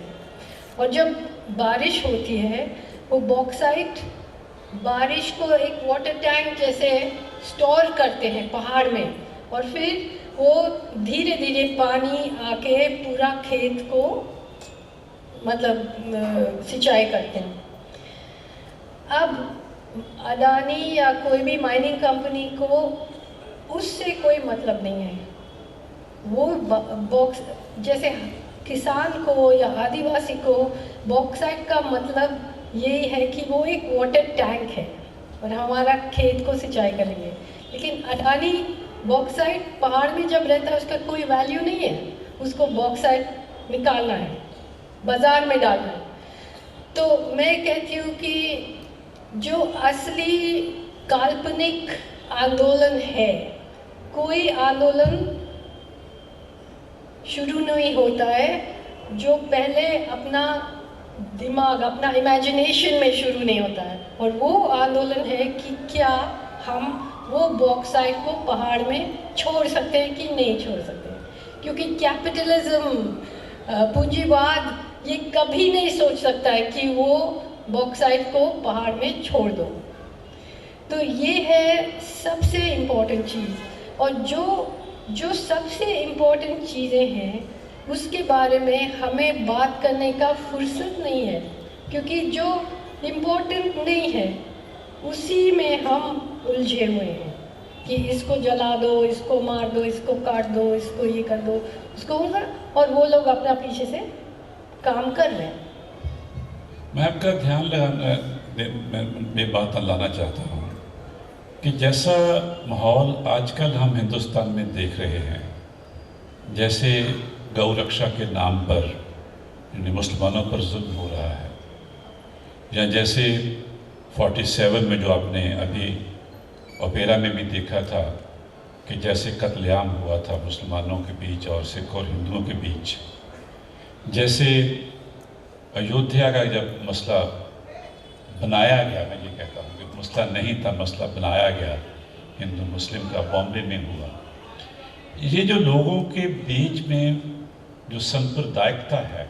और जब बारिश होती है, वो बॉक्साइट बारिश को एक वाटर टैंक जैसे स्टोर करते हैं पहाड़ में, और फिर वो धीरे धीरे पानी आके पूरा खेत को मतलब सिंचाई करते हैं। अब अडानी या कोई भी माइनिंग कंपनी को उससे कोई मतलब नहीं है। वो बॉक्स जैसे किसान को या आदिवासी को बॉक्साइट का मतलब यही है कि वो एक वाटर टैंक है और हमारा खेत को सिंचाई करेंगे। लेकिन अडानी बॉक्साइट पहाड़ में जब रहता है उसका कोई वैल्यू नहीं है, उसको बॉक्साइट निकालना है, बाज़ार में डालना है। तो मैं कहती हूँ कि जो असली काल्पनिक आंदोलन है, कोई आंदोलन शुरू नहीं होता है जो पहले अपना दिमाग, अपना इमेजिनेशन में शुरू नहीं होता है। और वो आंदोलन है कि क्या हम वो बॉक्साइट को पहाड़ में छोड़ सकते हैं कि नहीं छोड़ सकते। क्योंकि कैपिटलिज्म, पूंजीवाद ये कभी नहीं सोच सकता है कि वो बॉक्साइट को पहाड़ में छोड़ दो। तो ये है सबसे इम्पोर्टेंट चीज़। और जो सबसे इम्पोर्टेंट चीज़ें हैं उसके बारे में हमें बात करने का फुर्सत नहीं है, क्योंकि जो इम्पोर्टेंट नहीं है उसी में हम उलझे हुए हैं कि इसको जला दो, इसको मार दो, इसको काट दो, इसको ये कर दो, उसको होगा। और वो लोग अपना पीछे से काम कर रहे हैं। मैं आपका ध्यान मैं बात लाना चाहता हूँ कि जैसा माहौल आजकल हम हिंदुस्तान में देख रहे हैं, जैसे गौ रक्षा के नाम पर मुसलमानों पर जुल्म हो रहा है, या जैसे 47 में जो आपने अभी ओपेरा में भी देखा था कि जैसे कत्लेआम हुआ था मुसलमानों के बीच और सिख और हिंदुओं के बीच, जैसे अयोध्या का जब मसला बनाया गया, मैं ये कहता हूँ कि मसला नहीं था, मसला बनाया गया हिंदू मुस्लिम का, बॉम्बे में हुआ। ये जो लोगों के बीच में जो सांप्रदायिकता है,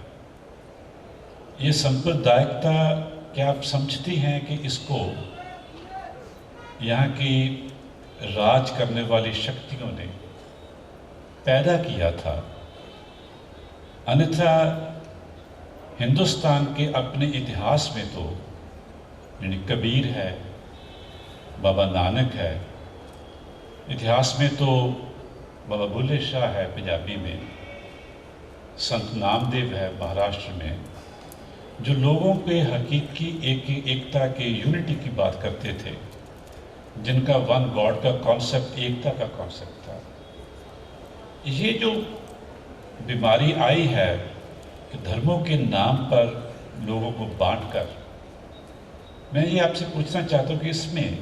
ये सांप्रदायिकता क्या आप समझती हैं कि इसको यहाँ की राज करने वाली शक्तियों ने पैदा किया था? अन्यथा हिंदुस्तान के अपने इतिहास में तो यानी कबीर है, बाबा नानक है, इतिहास में तो बाबा बुल्ले शाह है पंजाबी में, संत नामदेव है महाराष्ट्र में, जो लोगों के हकीकी एकता के यूनिटी की बात करते थे, जिनका वन गॉड का कॉन्सेप्ट, एकता का कॉन्सेप्ट था। ये जो बीमारी आई है कि धर्मों के नाम पर लोगों को बांटकर, मैं ये आपसे पूछना चाहता हूँ कि इसमें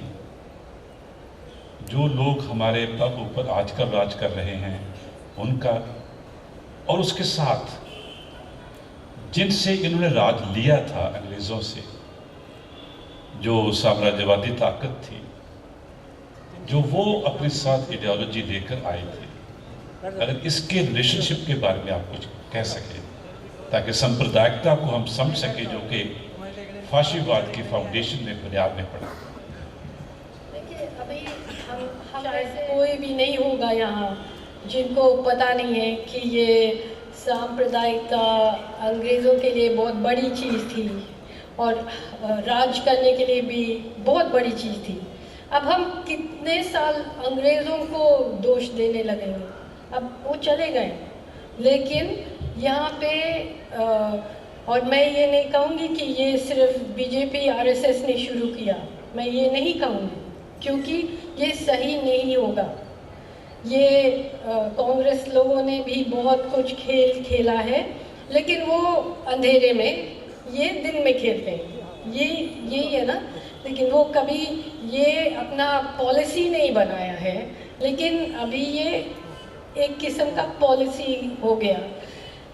जो लोग हमारे ऊपर आजकल राज कर रहे हैं उनका, और उसके साथ जिनसे इन्होंने राज लिया था अंग्रेज़ों से, जो साम्राज्यवादी ताकत थी, जो वो अपने साथ आइडियोलॉजी लेकर आए थे, अगर इसके रिलेशनशिप के बारे में आप कुछ कह सकें ताकि सांप्रदायिकता को हम समझ सकें जो कि फाशीवाद की फाउंडेशन में बुनियाद में पड़ा। देखिए, अभी हम ऐसे कोई भी नहीं होगा यहाँ जिनको पता नहीं है कि ये सांप्रदायिकता अंग्रेज़ों के लिए बहुत बड़ी चीज़ थी और राज करने के लिए भी बहुत बड़ी चीज़ थी। अब हम कितने साल अंग्रेज़ों को दोष देने लगे हैं, अब वो चले गए, लेकिन यहाँ पे और मैं ये नहीं कहूँगी कि ये सिर्फ बीजेपी आरएसएस ने शुरू किया, मैं ये नहीं कहूँगी, क्योंकि ये सही नहीं होगा। ये कांग्रेस लोगों ने भी बहुत कुछ खेल खेला है, लेकिन वो अंधेरे में, ये दिन में खेलते हैं, यही है ना। लेकिन वो कभी ये अपना पॉलिसी नहीं बनाया है, लेकिन अभी ये एक किस्म का पॉलिसी हो गया।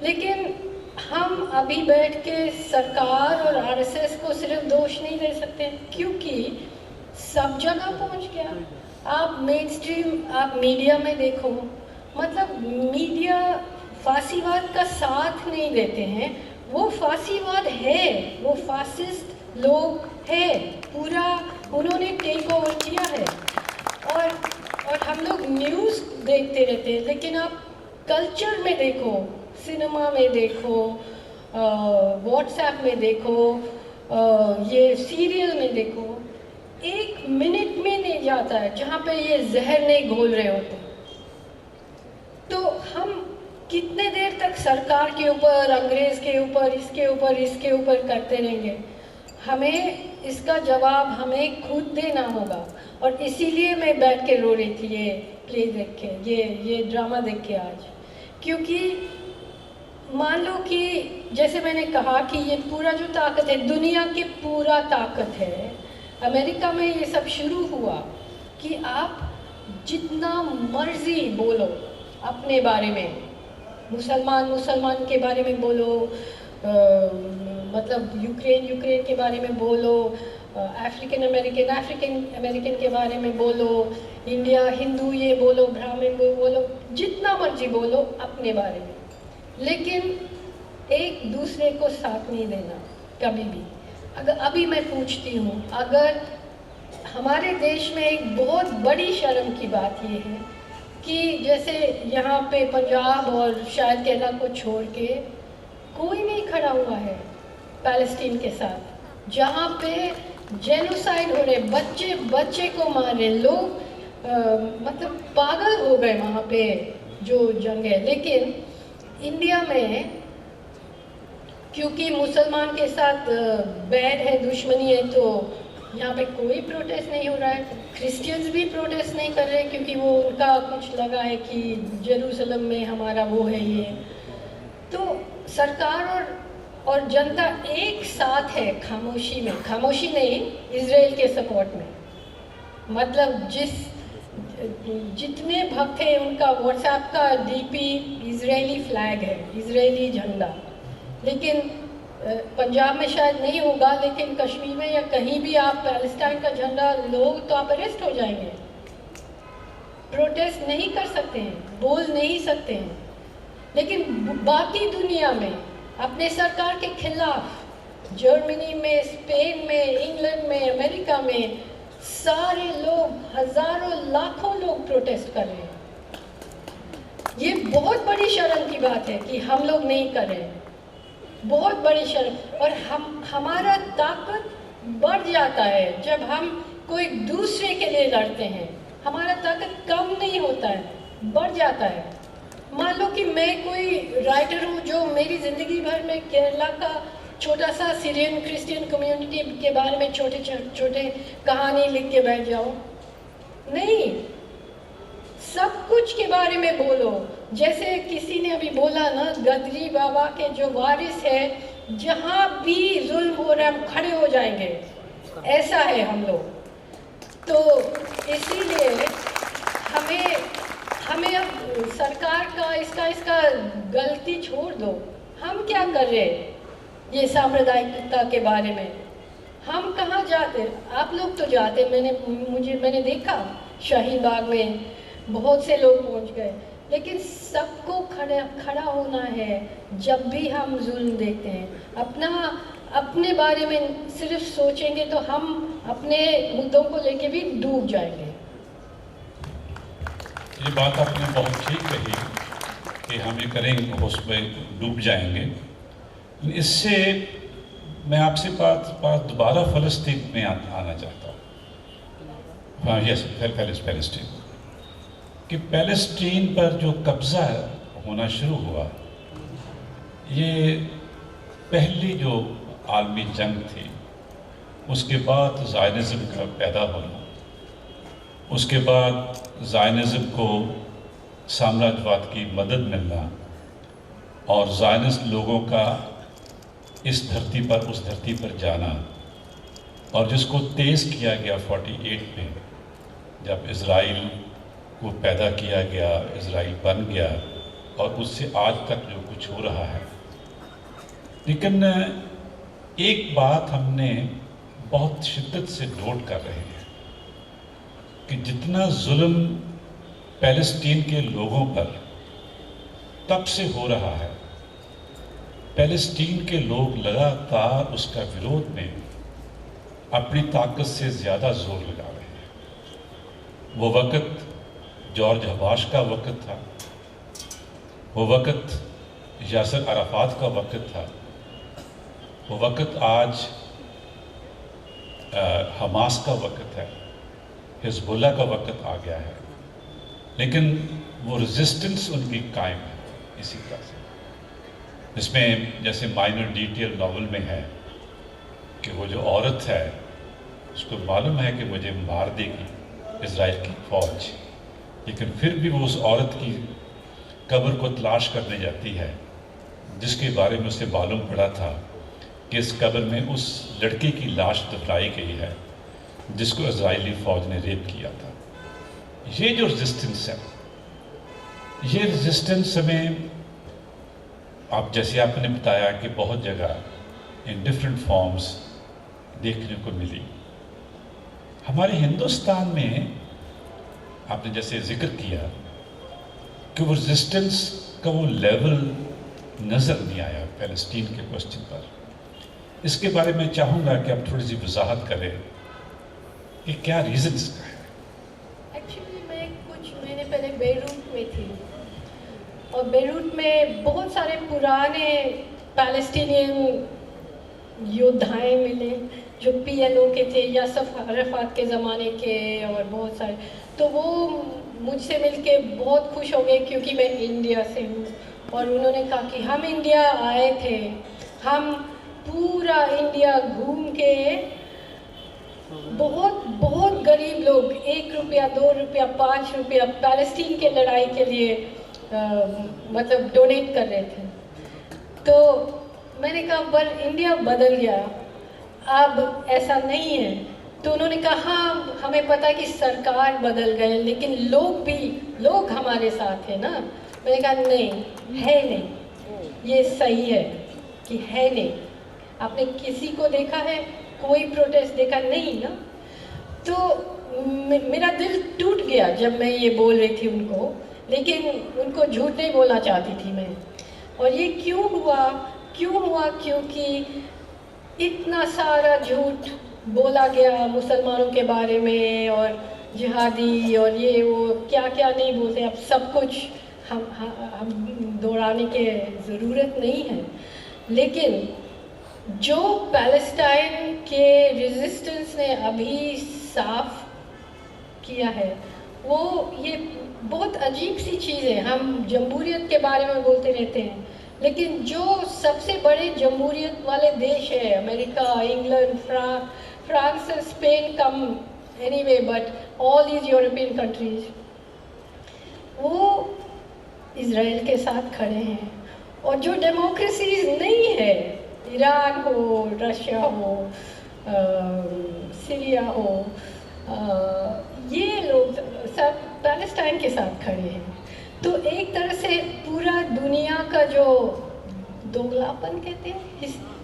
लेकिन हम अभी बैठ के सरकार और आरएसएस को सिर्फ दोष नहीं दे सकते, क्योंकि सब जगह पहुंच गया। आप मेन स्ट्रीम, आप मीडिया में देखो, मतलब मीडिया फासीवाद का साथ नहीं देते हैं, वो फासीवाद है, वो फासिस्ट लोग है, पूरा उन्होंने टेक ओवर किया है। और हम लोग न्यूज़ देखते रहते हैं, लेकिन आप कल्चर में देखो, सिनेमा में देखो, व्हाट्सएप में देखो, ये सीरियल में देखो, एक मिनट में नहीं जाता है जहाँ पे ये जहर नहीं घोल रहे होते। तो हम कितने देर तक सरकार के ऊपर, अंग्रेज के ऊपर, इसके ऊपर करते रहेंगे? हमें इसका जवाब हमें खुद देना होगा। और इसीलिए मैं बैठ के रो रही थी ये प्ले देख के, ये ड्रामा देख के आज, क्योंकि मान लो कि जैसे मैंने कहा कि ये पूरा जो ताकत है, दुनिया की पूरा ताकत है। अमेरिका में ये सब शुरू हुआ कि आप जितना मर्जी बोलो अपने बारे में, मुसलमान के बारे में बोलो, मतलब यूक्रेन के बारे में बोलो, अफ्रीकन अमेरिकन के बारे में बोलो, इंडिया हिंदू ये बोलो, ब्राह्मण बोलो, जितना मर्जी बोलो अपने बारे में, लेकिन एक दूसरे को साथ नहीं देना कभी भी। अगर अभी मैं पूछती हूँ, अगर हमारे देश में एक बहुत बड़ी शर्म की बात ये है कि जैसे यहाँ पे पंजाब और शायद केरला को छोड़ के कोई नहीं खड़ा हुआ है पैलेस्टीन के साथ, जहाँ पे जेनोसाइड हो रहे, बच्चे को मार रहे लोग, मतलब पागल हो गए वहाँ पे जो जंग है। लेकिन इंडिया में क्योंकि मुसलमान के साथ बैर है, दुश्मनी है, तो यहाँ पे कोई प्रोटेस्ट नहीं हो रहा है। क्रिश्चियंस भी प्रोटेस्ट नहीं कर रहे क्योंकि वो उनका कुछ लगा है कि जेरूसलम में हमारा वो है ये। तो सरकार और जनता एक साथ है खामोशी में, खामोशी नहीं, इजराइल के सपोर्ट में। मतलब जितने भक्त हैं उनका व्हाट्सएप का डीपी इजरायली फ्लैग है, इजरायली झंडा। लेकिन पंजाब में शायद नहीं होगा, लेकिन कश्मीर में या कहीं भी आप पैलेस्टाइन का झंडा लोग तो आप अरेस्ट हो जाएंगे। प्रोटेस्ट नहीं कर सकते हैं, बोल नहीं सकते हैं। लेकिन बाकी दुनिया में अपने सरकार के खिलाफ जर्मनी में, स्पेन में, इंग्लैंड में, अमेरिका में सारे लोग, हजारों लाखों लोग प्रोटेस्ट कर रहे हैं। ये बहुत बड़ी शर्म की बात है कि हम लोग नहीं कर रहे हैं, बहुत बड़ी शर्म। और हमारा ताकत बढ़ जाता है जब हम कोई दूसरे के लिए लड़ते हैं, हमारा ताकत कम नहीं होता है, बढ़ जाता है। मान लो कि मैं कोई राइटर हूँ जो मेरी ज़िंदगी भर में केरला का छोटा सा सीरियन क्रिश्चियन कम्युनिटी के बारे में छोटे कहानी लिख के बैठ जाओ, नहीं, सब कुछ के बारे में बोलो। जैसे किसी ने अभी बोला ना, गदरी बाबा के जो वारिस है, जहाँ भी जुल्म हो रहा है हम खड़े हो जाएंगे, ऐसा है हम लोग। तो इसीलिए हमें अब सरकार का इसका गलती छोड़ दो। हम क्या कर रहे हैं ये सांप्रदायिकता के बारे में? हम कहाँ जाते, आप लोग तो जाते, मैंने देखा शाहीन बाग में बहुत से लोग पहुंच गए, लेकिन सबको खड़ा होना है जब भी हम जुल्म देखते हैं। अपने बारे में सिर्फ सोचेंगे तो हम अपने मुद्दों को लेके भी डूब जाएंगे। ये बात आपने बहुत ठीक कही कि हम ये करेंगे उसमें डूब जाएंगे। इससे मैं आपसे बात दोबारा फ़लस्तीन में आना चाहता हूँ। हाँ, यस, फ़लस्तीन कि फ़लस्तीन पर जो कब्ज़ा होना शुरू हुआ, ये पहली जो आलमी जंग थी, उसके बाद ज़ायनिज़्म का पैदा होना, उसके बाद ज़ायनिज़्म को साम्राज्यवाद की मदद मिलना और ज़ायनिस्ट लोगों का इस धरती पर उस धरती पर जाना, और जिसको तेज़ किया गया 48 में जब इज़राइल को पैदा किया गया, इज़राइल बन गया, और उससे आज तक जो कुछ हो रहा है। लेकिन एक बात हमने बहुत शिद्दत से नोट कर रहे हैं कि जितना जुल्म फ़लस्तीन के लोगों पर तब से हो रहा है, फ़लस्तीन के लोग लगातार उसका विरोध में अपनी ताकत से ज़्यादा जोर लगा रहे हैं। वो वक़्त जॉर्ज हबाश का वक़्त था, वो वक़्त यासर अराफात का वक़्त था, वो वक़्त आज हमास का वक़्त है, हिज़्बुल्लाह का वक़्त आ गया है। लेकिन वो रेजिस्टेंस उनकी कायम है इसी तरह से, जिसमें जैसे माइनर डिटेल नावल में है कि वो जो औरत है उसको मालूम है कि मुझे मार देगी इज़राइल की फ़ौज, लेकिन फिर भी वो उस औरत की कब्र को तलाश करने जाती है, जिसके बारे में उसे मालूम पड़ा था कि इस कब्र में उस लड़की की लाश दफनाई गई है जिसको इज़राइली फ़ौज ने रेप किया था। ये जो रेजिस्टेंस है, ये रेजिस्टेंस हमें, आप जैसे आपने बताया कि बहुत जगह इन डिफरेंट फॉर्म्स देखने को मिली। हमारे हिंदुस्तान में आपने जैसे जिक्र किया कि वो रेजिस्टेंस का वो लेवल नज़र नहीं आया फ़लस्तीन के क्वेश्चन पर। इसके बारे में चाहूँगा कि आप थोड़ी सी वजाहत करें कि क्या रीज़न इसका है। एक्चुअली मैं कुछ महीने पहले बेरूत में थी, और बेरूत में बहुत सारे पुराने पैलेस्टीनियन योद्धाएं मिले जो PLO के थे, यासर अराफात के ज़माने के, और बहुत सारे। तो वो मुझसे मिलके बहुत खुश हो गए क्योंकि मैं इंडिया से हूँ, और उन्होंने कहा कि हम इंडिया आए थे, हम पूरा इंडिया घूम के बहुत बहुत गरीब लोग 1 रुपया 2 रुपया 5 रुपया फ़लस्तीन के लड़ाई के लिए मतलब डोनेट कर रहे थे। तो मैंने कहा पर इंडिया बदल गया, अब ऐसा नहीं है। तो उन्होंने कहा हाँ, हमें पता कि सरकार बदल गए, लेकिन लोग हमारे साथ हैं ना। मैंने कहा नहीं है, नहीं, ये सही है कि है नहीं। आपने किसी को देखा है, कोई प्रोटेस्ट देखा नहीं ना। तो मेरा दिल टूट गया जब मैं ये बोल रही थी उनको, लेकिन उनको झूठ नहीं बोलना चाहती थी मैं। और ये क्यों हुआ? क्योंकि इतना सारा झूठ बोला गया मुसलमानों के बारे में, और जिहादी और ये वो क्या क्या नहीं बोलते। अब सब कुछ हम दोहराने की ज़रूरत नहीं है, लेकिन जो पैलेस्टाइन के रेजिस्टेंस ने अभी साफ किया है, वो ये बहुत अजीब सी चीज़ है। हम जमहूरियत के बारे में बोलते रहते हैं, लेकिन जो सबसे बड़े जमहूरियत वाले देश है, America, England, France, Spain come anyway, but all these European countries, वो इज़राइल के साथ खड़े हैं। और जो डेमोक्रेसीज नहीं है, ईरान हो, रशिया हो, सीरिया हो, ये लोग सब पैलेस्टाइन के साथ खड़े हैं। तो एक तरह से पूरा दुनिया का जो दोगलापन कहते हैं,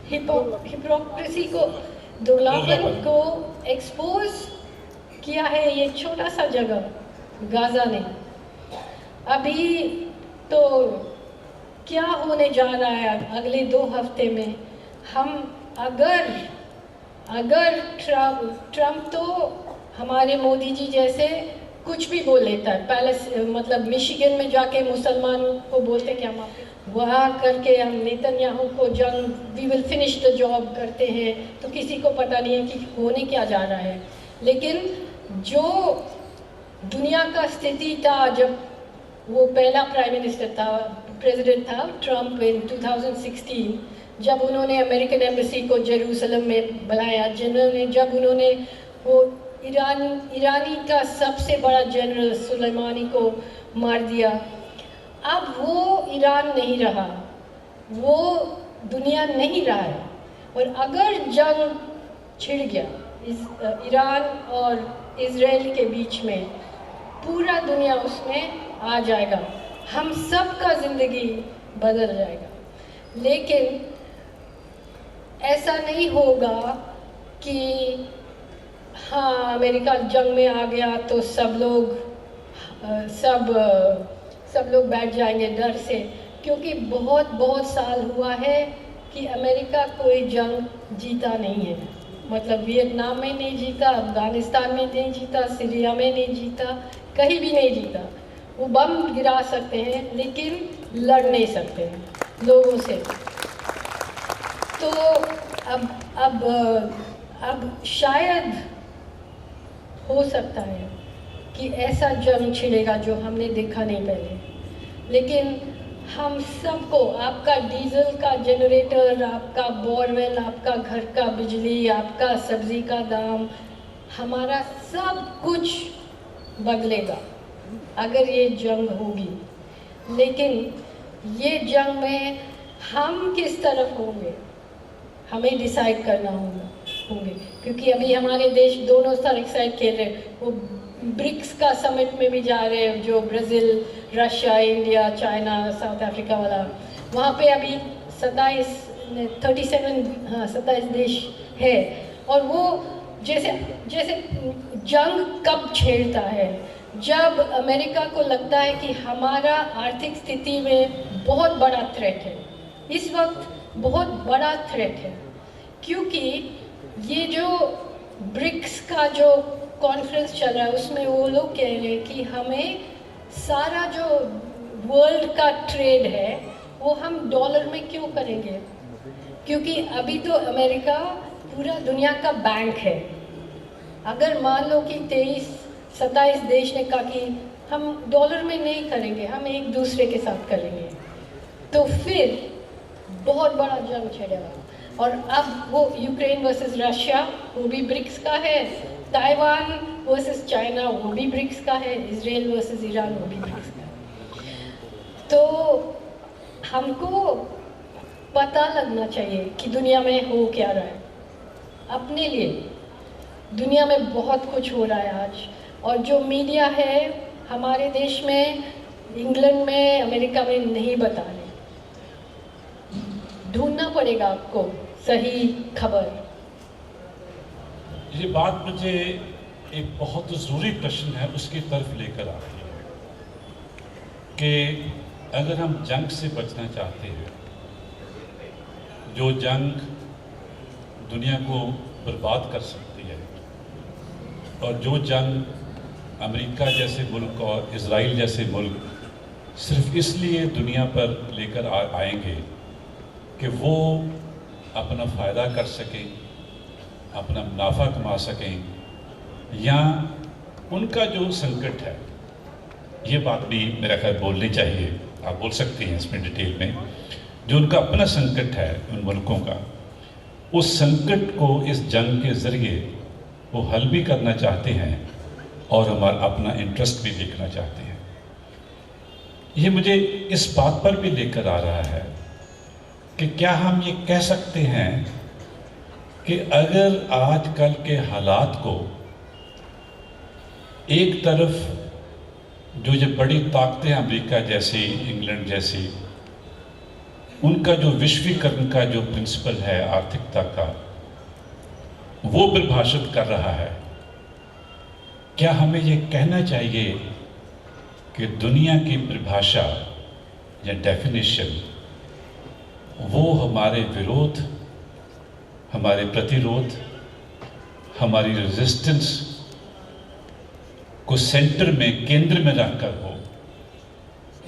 हिपोक्रेसी को दोगलापन को एक्सपोज किया है ये छोटा सा जगह गाजा ने। अभी तो क्या होने जा रहा है अगले 2 हफ्ते में? हम अगर ट्रम्प तो हमारे मोदी जी जैसे कुछ भी बोल लेता है, पहले मतलब मिशिगन में जाके मुसलमान को बोलते कि हम वहाँ करके हम नेतन्याहू को we will finish the job करते हैं, तो किसी को पता नहीं है कि होने क्या जा रहा है। लेकिन जो दुनिया का स्थिति था जब वो पहला प्राइम मिनिस्टर था, प्रेसिडेंट था ट्रम्प इन 2016, जब उन्होंने अमेरिकन एम्बेसी को जेरूसलम में बुलाया, जब उन्होंने वो ईरानी का सबसे बड़ा जनरल सुलेमानी को मार दिया। अब वो ईरान नहीं रहा, वो दुनिया नहीं रहा है। और अगर जंग छिड़ गया ईरान और इजराइल के बीच में, पूरा दुनिया उसमें आ जाएगा, हम सब का ज़िंदगी बदल जाएगा। लेकिन ऐसा नहीं होगा कि हाँ अमेरिका जंग में आ गया तो सब लोग बैठ जाएंगे डर से, क्योंकि बहुत साल हुआ है कि अमेरिका कोई जंग जीता नहीं है। मतलब वियतनाम में नहीं जीता, अफगानिस्तान में नहीं जीता, सीरिया में नहीं जीता, कहीं भी नहीं जीता। वो बम गिरा सकते हैं लेकिन लड़ नहीं सकते हैं लोगों से। तो अब शायद हो सकता है कि ऐसा जंग छिड़ेगा जो हमने देखा नहीं पहले। लेकिन हम सबको, आपका डीजल का जनरेटर, आपका बोरवेल, आपका घर का बिजली, आपका सब्जी का दाम, हमारा सब कुछ बदलेगा अगर ये जंग होगी। लेकिन ये जंग में हम किस तरफ होंगे हमें डिसाइड करना होंगे, क्योंकि अभी हमारे देश दोनों साइड खेल रहे हैं। वो ब्रिक्स का समिट में भी जा रहे हैं, जो Brazil, Russia, India, China, south Africa वाला, वहाँ पे अभी 27 देश है। और वो जैसे जंग कब छेड़ता है, जब अमेरिका को लगता है कि हमारा आर्थिक स्थिति में बहुत बड़ा थ्रेट है। इस वक्त बहुत बड़ा थ्रेट है, क्योंकि ये जो ब्रिक्स का जो कॉन्फ्रेंस चल रहा है उसमें वो लोग कह रहे हैं कि हमें सारा जो वर्ल्ड का ट्रेड है वो हम डॉलर में क्यों करेंगे, क्योंकि अभी तो अमेरिका पूरा दुनिया का बैंक है। अगर मान लो कि 27 देश ने कहा कि हम डॉलर में नहीं करेंगे, हम एक दूसरे के साथ करेंगे, तो फिर बहुत बड़ा जंग छिड़ेगा। और अब वो यूक्रेन वर्सेस रशिया वो भी ब्रिक्स का है, ताइवान वर्सेस चाइना वो भी ब्रिक्स का है, इजराइल वर्सेस ईरान वो भी ब्रिक्स का है। तो हमको पता लगना चाहिए कि दुनिया में हो क्या रहा है अपने लिए। दुनिया में बहुत कुछ हो रहा है आज, और जो मीडिया है हमारे देश में, इंग्लैंड में, अमेरिका में नहीं बता रहे। ढूंढना पड़ेगा आपको सही खबर। ये बात मुझे एक बहुत ज़रूरी प्रश्न है उसकी तरफ लेकर आ रही है कि अगर हम जंग से बचना चाहते हैं, जो जंग दुनिया को बर्बाद कर सकती है, और जो जंग अमेरिका जैसे मुल्क और इजराइल जैसे मुल्क सिर्फ इसलिए दुनिया पर लेकर आएंगे कि वो अपना फ़ायदा कर सकें, अपना मुनाफा कमा सकें, या उनका जो संकट है, ये बात भी मेरा ख्याल बोलनी चाहिए, आप बोल सकती हैं इसमें डिटेल में, जो उनका अपना संकट है उन मुल्कों का, उस संकट को इस जंग के ज़रिए वो हल भी करना चाहते हैं और हमारा अपना इंटरेस्ट भी देखना चाहते हैं। ये मुझे इस बात पर भी लेकर आ रहा है कि क्या हम ये कह सकते हैं कि अगर आजकल के हालात को एक तरफ जो ये बड़ी ताकतें अमेरिका जैसी, इंग्लैंड जैसी, उनका जो विश्वीकरण का जो प्रिंसिपल है आर्थिकता का, वो परिभाषित कर रहा है। क्या हमें ये कहना चाहिए कि दुनिया की परिभाषा या डेफिनेशन वो हमारे विरोध, हमारे प्रतिरोध, हमारी रेजिस्टेंस को सेंटर में, केंद्र में रखकर हो?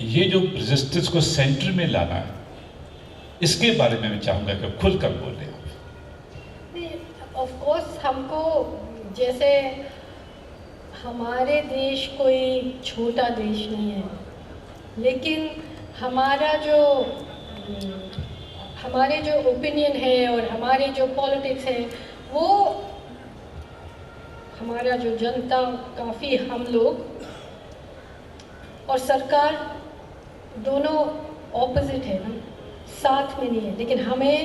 ये जो रेजिस्टेंस को सेंटर में लाना है, इसके बारे में मैं चाहूँगा कि खुलकर बोलें आप। ऑफ कोर्स हमको, जैसे हमारे देश कोई छोटा देश नहीं है, लेकिन हमारे जो ओपिनियन है और हमारे जो पॉलिटिक्स है, वो हमारा जो जनता, काफ़ी हम लोग और सरकार दोनों ऑपोजिट है ना, साथ में नहीं है। लेकिन हमें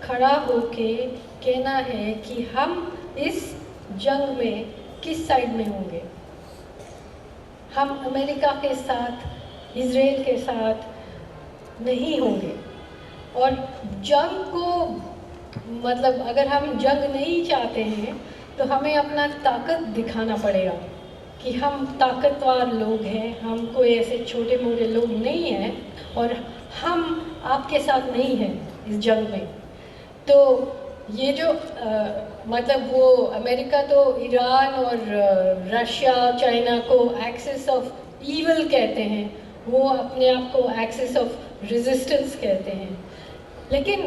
खड़ा होके कहना है कि हम इस जंग में किस साइड में होंगे। हम अमेरिका के साथ, इजराइल के साथ नहीं होंगे। और जंग को, मतलब अगर हम जंग नहीं चाहते हैं तो हमें अपना ताकत दिखाना पड़ेगा कि हम ताकतवर लोग हैं, हम कोई ऐसे छोटे मोटे लोग नहीं हैं और हम आपके साथ नहीं हैं इस जंग में। तो ये जो मतलब वो अमेरिका तो ईरान और रशिया, चाइना को एक्सिस ऑफ ईविल कहते हैं, वो अपने आप को एक्सिस ऑफ रेजिस्टेंस कहते हैं। लेकिन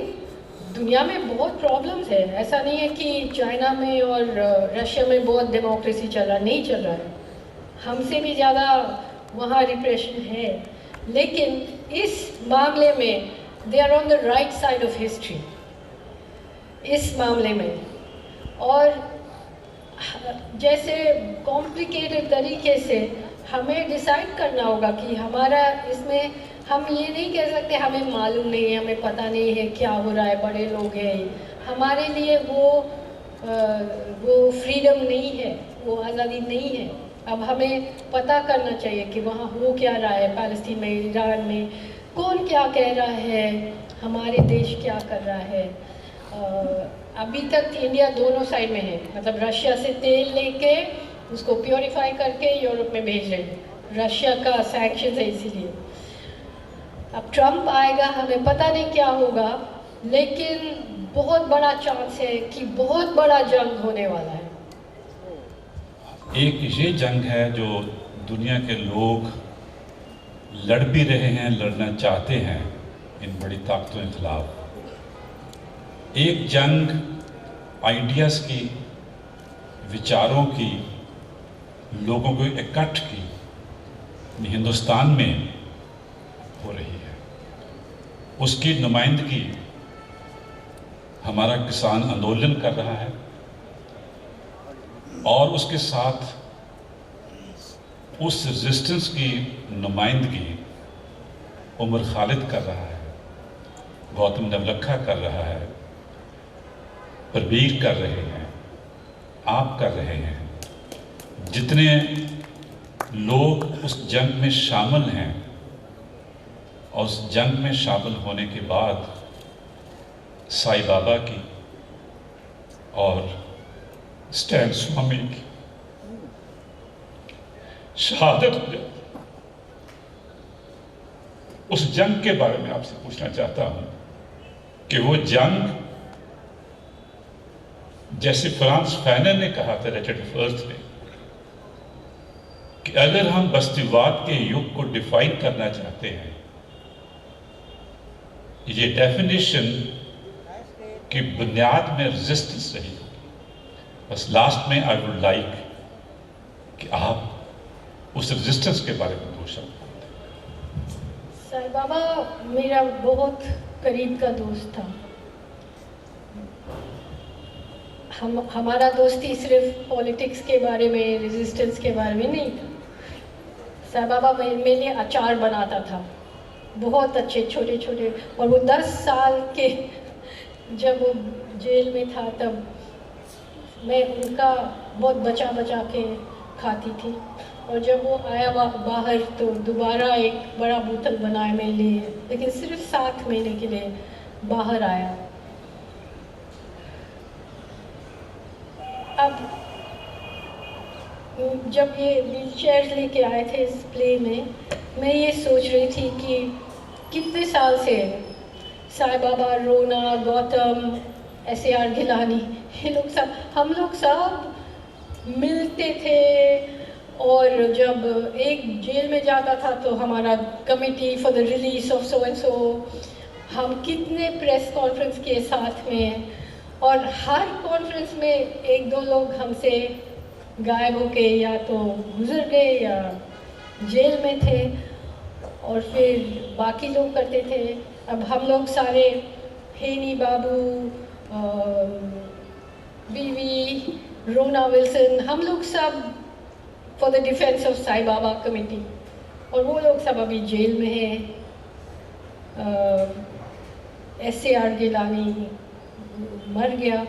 दुनिया में बहुत प्रॉब्लम्स है। ऐसा नहीं है कि चाइना में और रशिया में बहुत डेमोक्रेसी चल रहा, नहीं चल रहा है। हमसे भी ज़्यादा वहाँ रिप्रेशन है। लेकिन इस मामले में they are on the right side of history, इस मामले में। और जैसे कॉम्प्लिकेटेड तरीके से हमें डिसाइड करना होगा कि हमारा इसमें, हम ये नहीं कह सकते हमें मालूम नहीं है, हमें पता नहीं है क्या हो रहा है, बड़े लोग हैं। हमारे लिए वो फ्रीडम नहीं है, वो आज़ादी नहीं है। अब हमें पता करना चाहिए कि वहाँ हो क्या रहा है, फ़लस्तीन में, ईरान में कौन क्या कह रहा है, हमारे देश क्या कर रहा है। अभी तक इंडिया दोनों साइड में है, मतलब रशिया से तेल लेके उसको प्योरीफाई करके यूरोप में भेज रहे हैं। रशिया का सैंक्शन है इसीलिए। अब ट्रम्प आएगा, हमें पता नहीं क्या होगा, लेकिन बहुत बड़ा चांस है कि बहुत बड़ा जंग होने वाला है। एक ये जंग है जो दुनिया के लोग लड़ भी रहे हैं, लड़ना चाहते हैं इन बड़ी ताकतों के खिलाफ। एक जंग आइडियाज़ की, विचारों की, लोगों को इकट्ठ की हिंदुस्तान में हो रही है। उसकी नुमाइंदगी हमारा किसान आंदोलन कर रहा है और उसके साथ उस रेजिस्टेंस की नुमाइंदगी उमर खालिद कर रहा है, गौतम नवलखा कर रहा है, परवीर कर रहे हैं, आप कर रहे हैं। जितने लोग उस जंग में शामिल हैं और उस जंग में शामिल होने के बाद साईं बाबा की और स्टैन स्वामी की शहादत हो जाती, उस जंग के बारे में आपसे पूछना चाहता हूं कि वो जंग, जैसे फ्रांस फैनन ने कहा था रिचर्ड फर्स्ट ने, कि अगर हम बस्तीवाद के युग को डिफाइन करना चाहते हैं, ये डेफिनेशन की बुनियाद में रेजिस्टेंस रही होगी। बस लास्ट में आई वुड लाइक कि आप उस रेजिस्टेंस के बारे में दो शब्द बोलते। साईं बाबा मेरा बहुत करीब का दोस्त था। हमारा दोस्ती सिर्फ पॉलिटिक्स के बारे में, रेजिस्टेंस के बारे में नहीं था। साईं बाबा मेरे लिए अचार बनाता था, बहुत अच्छे छोटे छोटे। और वो 10 साल के जब वो जेल में था तब मैं उनका बहुत बचा बचा के खाती थी। और जब वो आया बाहर तो दोबारा एक बड़ा बोतल बनाया मेरे लिए, लेकिन सिर्फ 7 महीने के लिए बाहर आया। अब जब ये व्हील चेयर लेके आए थे इस प्ले में, मैं ये सोच रही थी कि कितने साल से साईं बाबा, रोना, गौतम, SAR गिलानी, ये लोग सब, हम लोग सब मिलते थे। और जब एक जेल में जाता था तो हमारा committee for the release of so and so, हम कितने प्रेस कॉन्फ्रेंस किए साथ में, और हर कॉन्फ्रेंस में एक दो लोग हमसे गायब होके या तो गुजर गए या जेल में थे, और फिर बाकी लोग करते थे। अब हम लोग सारे, हेनी बाबू, बीवी, रोना विल्सन, हम लोग सब for the defence of Sai Baba committee, और वो लोग सब अभी जेल में हैं। SAR गिलानी मर गया।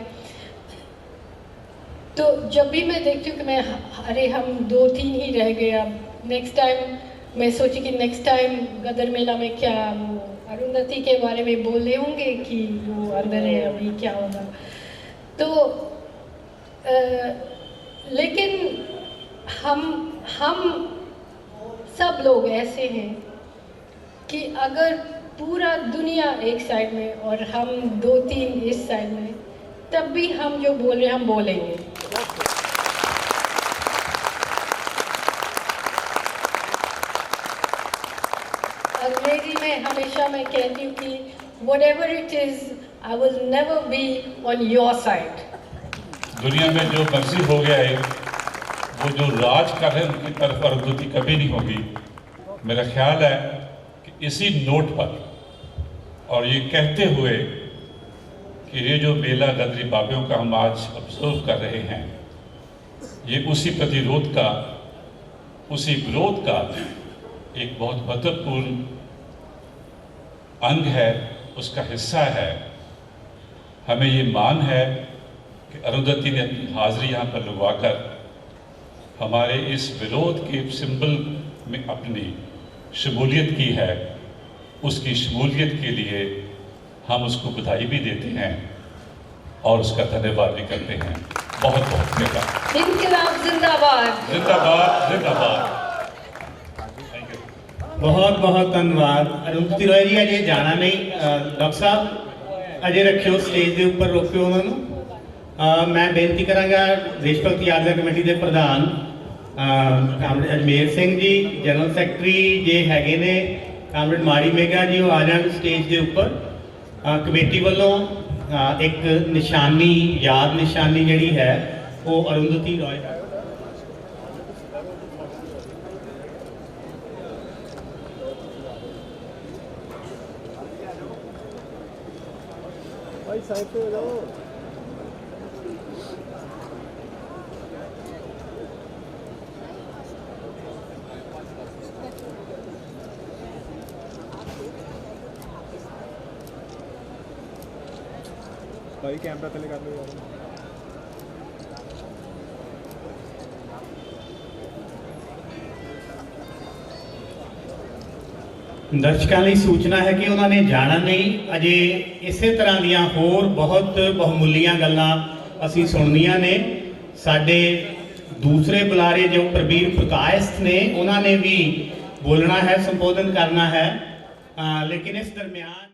तो जब भी मैं देखती हूँ कि मैं, अरे हम 2-3 ही रह गए, अब नेक्स्ट टाइम मैं सोची कि नेक्स्ट टाइम गदर मेला में क्या वो अरुंधति के बारे में बोल रहे होंगे कि वो अंदर है, अभी क्या होगा। तो लेकिन हम सब लोग ऐसे हैं कि अगर पूरा दुनिया एक साइड में और हम 2-3 इस साइड में, तब भी हम जो बोल रहे हैं हम बोलेंगे। अंग्रेजी में हमेशा मैं कहती हूँ कि whatever it is, I will never be on your side. दुनिया में जो मर्जी हो गया है, वो जो राज कर रहे हैं उनकी तरफ अरुंधति कभी नहीं होगी। मेरा ख्याल है कि इसी नोट पर, और ये कहते हुए कि ये जो मेला गदरी बाबियों का हम आज ऑब्जर्व कर रहे हैं, ये उसी प्रतिरोध का, उसी विरोध का एक बहुत महत्वपूर्ण अंग है, उसका हिस्सा है। हमें ये मान है कि अरुंधति ने अपनी हाजिरी यहाँ पर लगवाकर हमारे इस विरोध के सिंबल में अपनी शमूलियत की है। उसकी शमूलियत के लिए हम उसको बधाई भी देते हैं और उसका धन्यवाद भी करते हैं। बहुत बहुत धन्यवाद। इनकलाब जिंदाबाद, जिंदाबाद, जिंदाबाद। बहुत बहुत धन्यवाद। अरुंधति रॉय जी अजे जाना नहीं, डॉक्टर साहब अजे रखियो स्टेज के उपर, रोकियो उन्होंने। मैं बेनती करांगा देश भगती यादगार कमेटी के प्रधान comrade Ajmer Singh ji, general secretary जे हैगे ने कामरेड माड़ी मेघा जी, वो आ जाए स्टेज के उपर। कमेटी वालों एक निशानी, याद निशानी जी है वो अरुंधति रॉय भाई साइड पे हो जाओ। भाई कैमरा तले कर लो यार। दर्शकों ਲਈ सूचना है कि उन्होंने जाना नहीं, अजे इसे तरह दियां होर बहुत बहुमूलियां गल्लां असीं सुननियां ने। साडे दूसरे बुलारे जो प्रवीर प्रकाश ने, उन्होंने भी बोलना है, संबोधन करना है, लेकिन इस दरमियान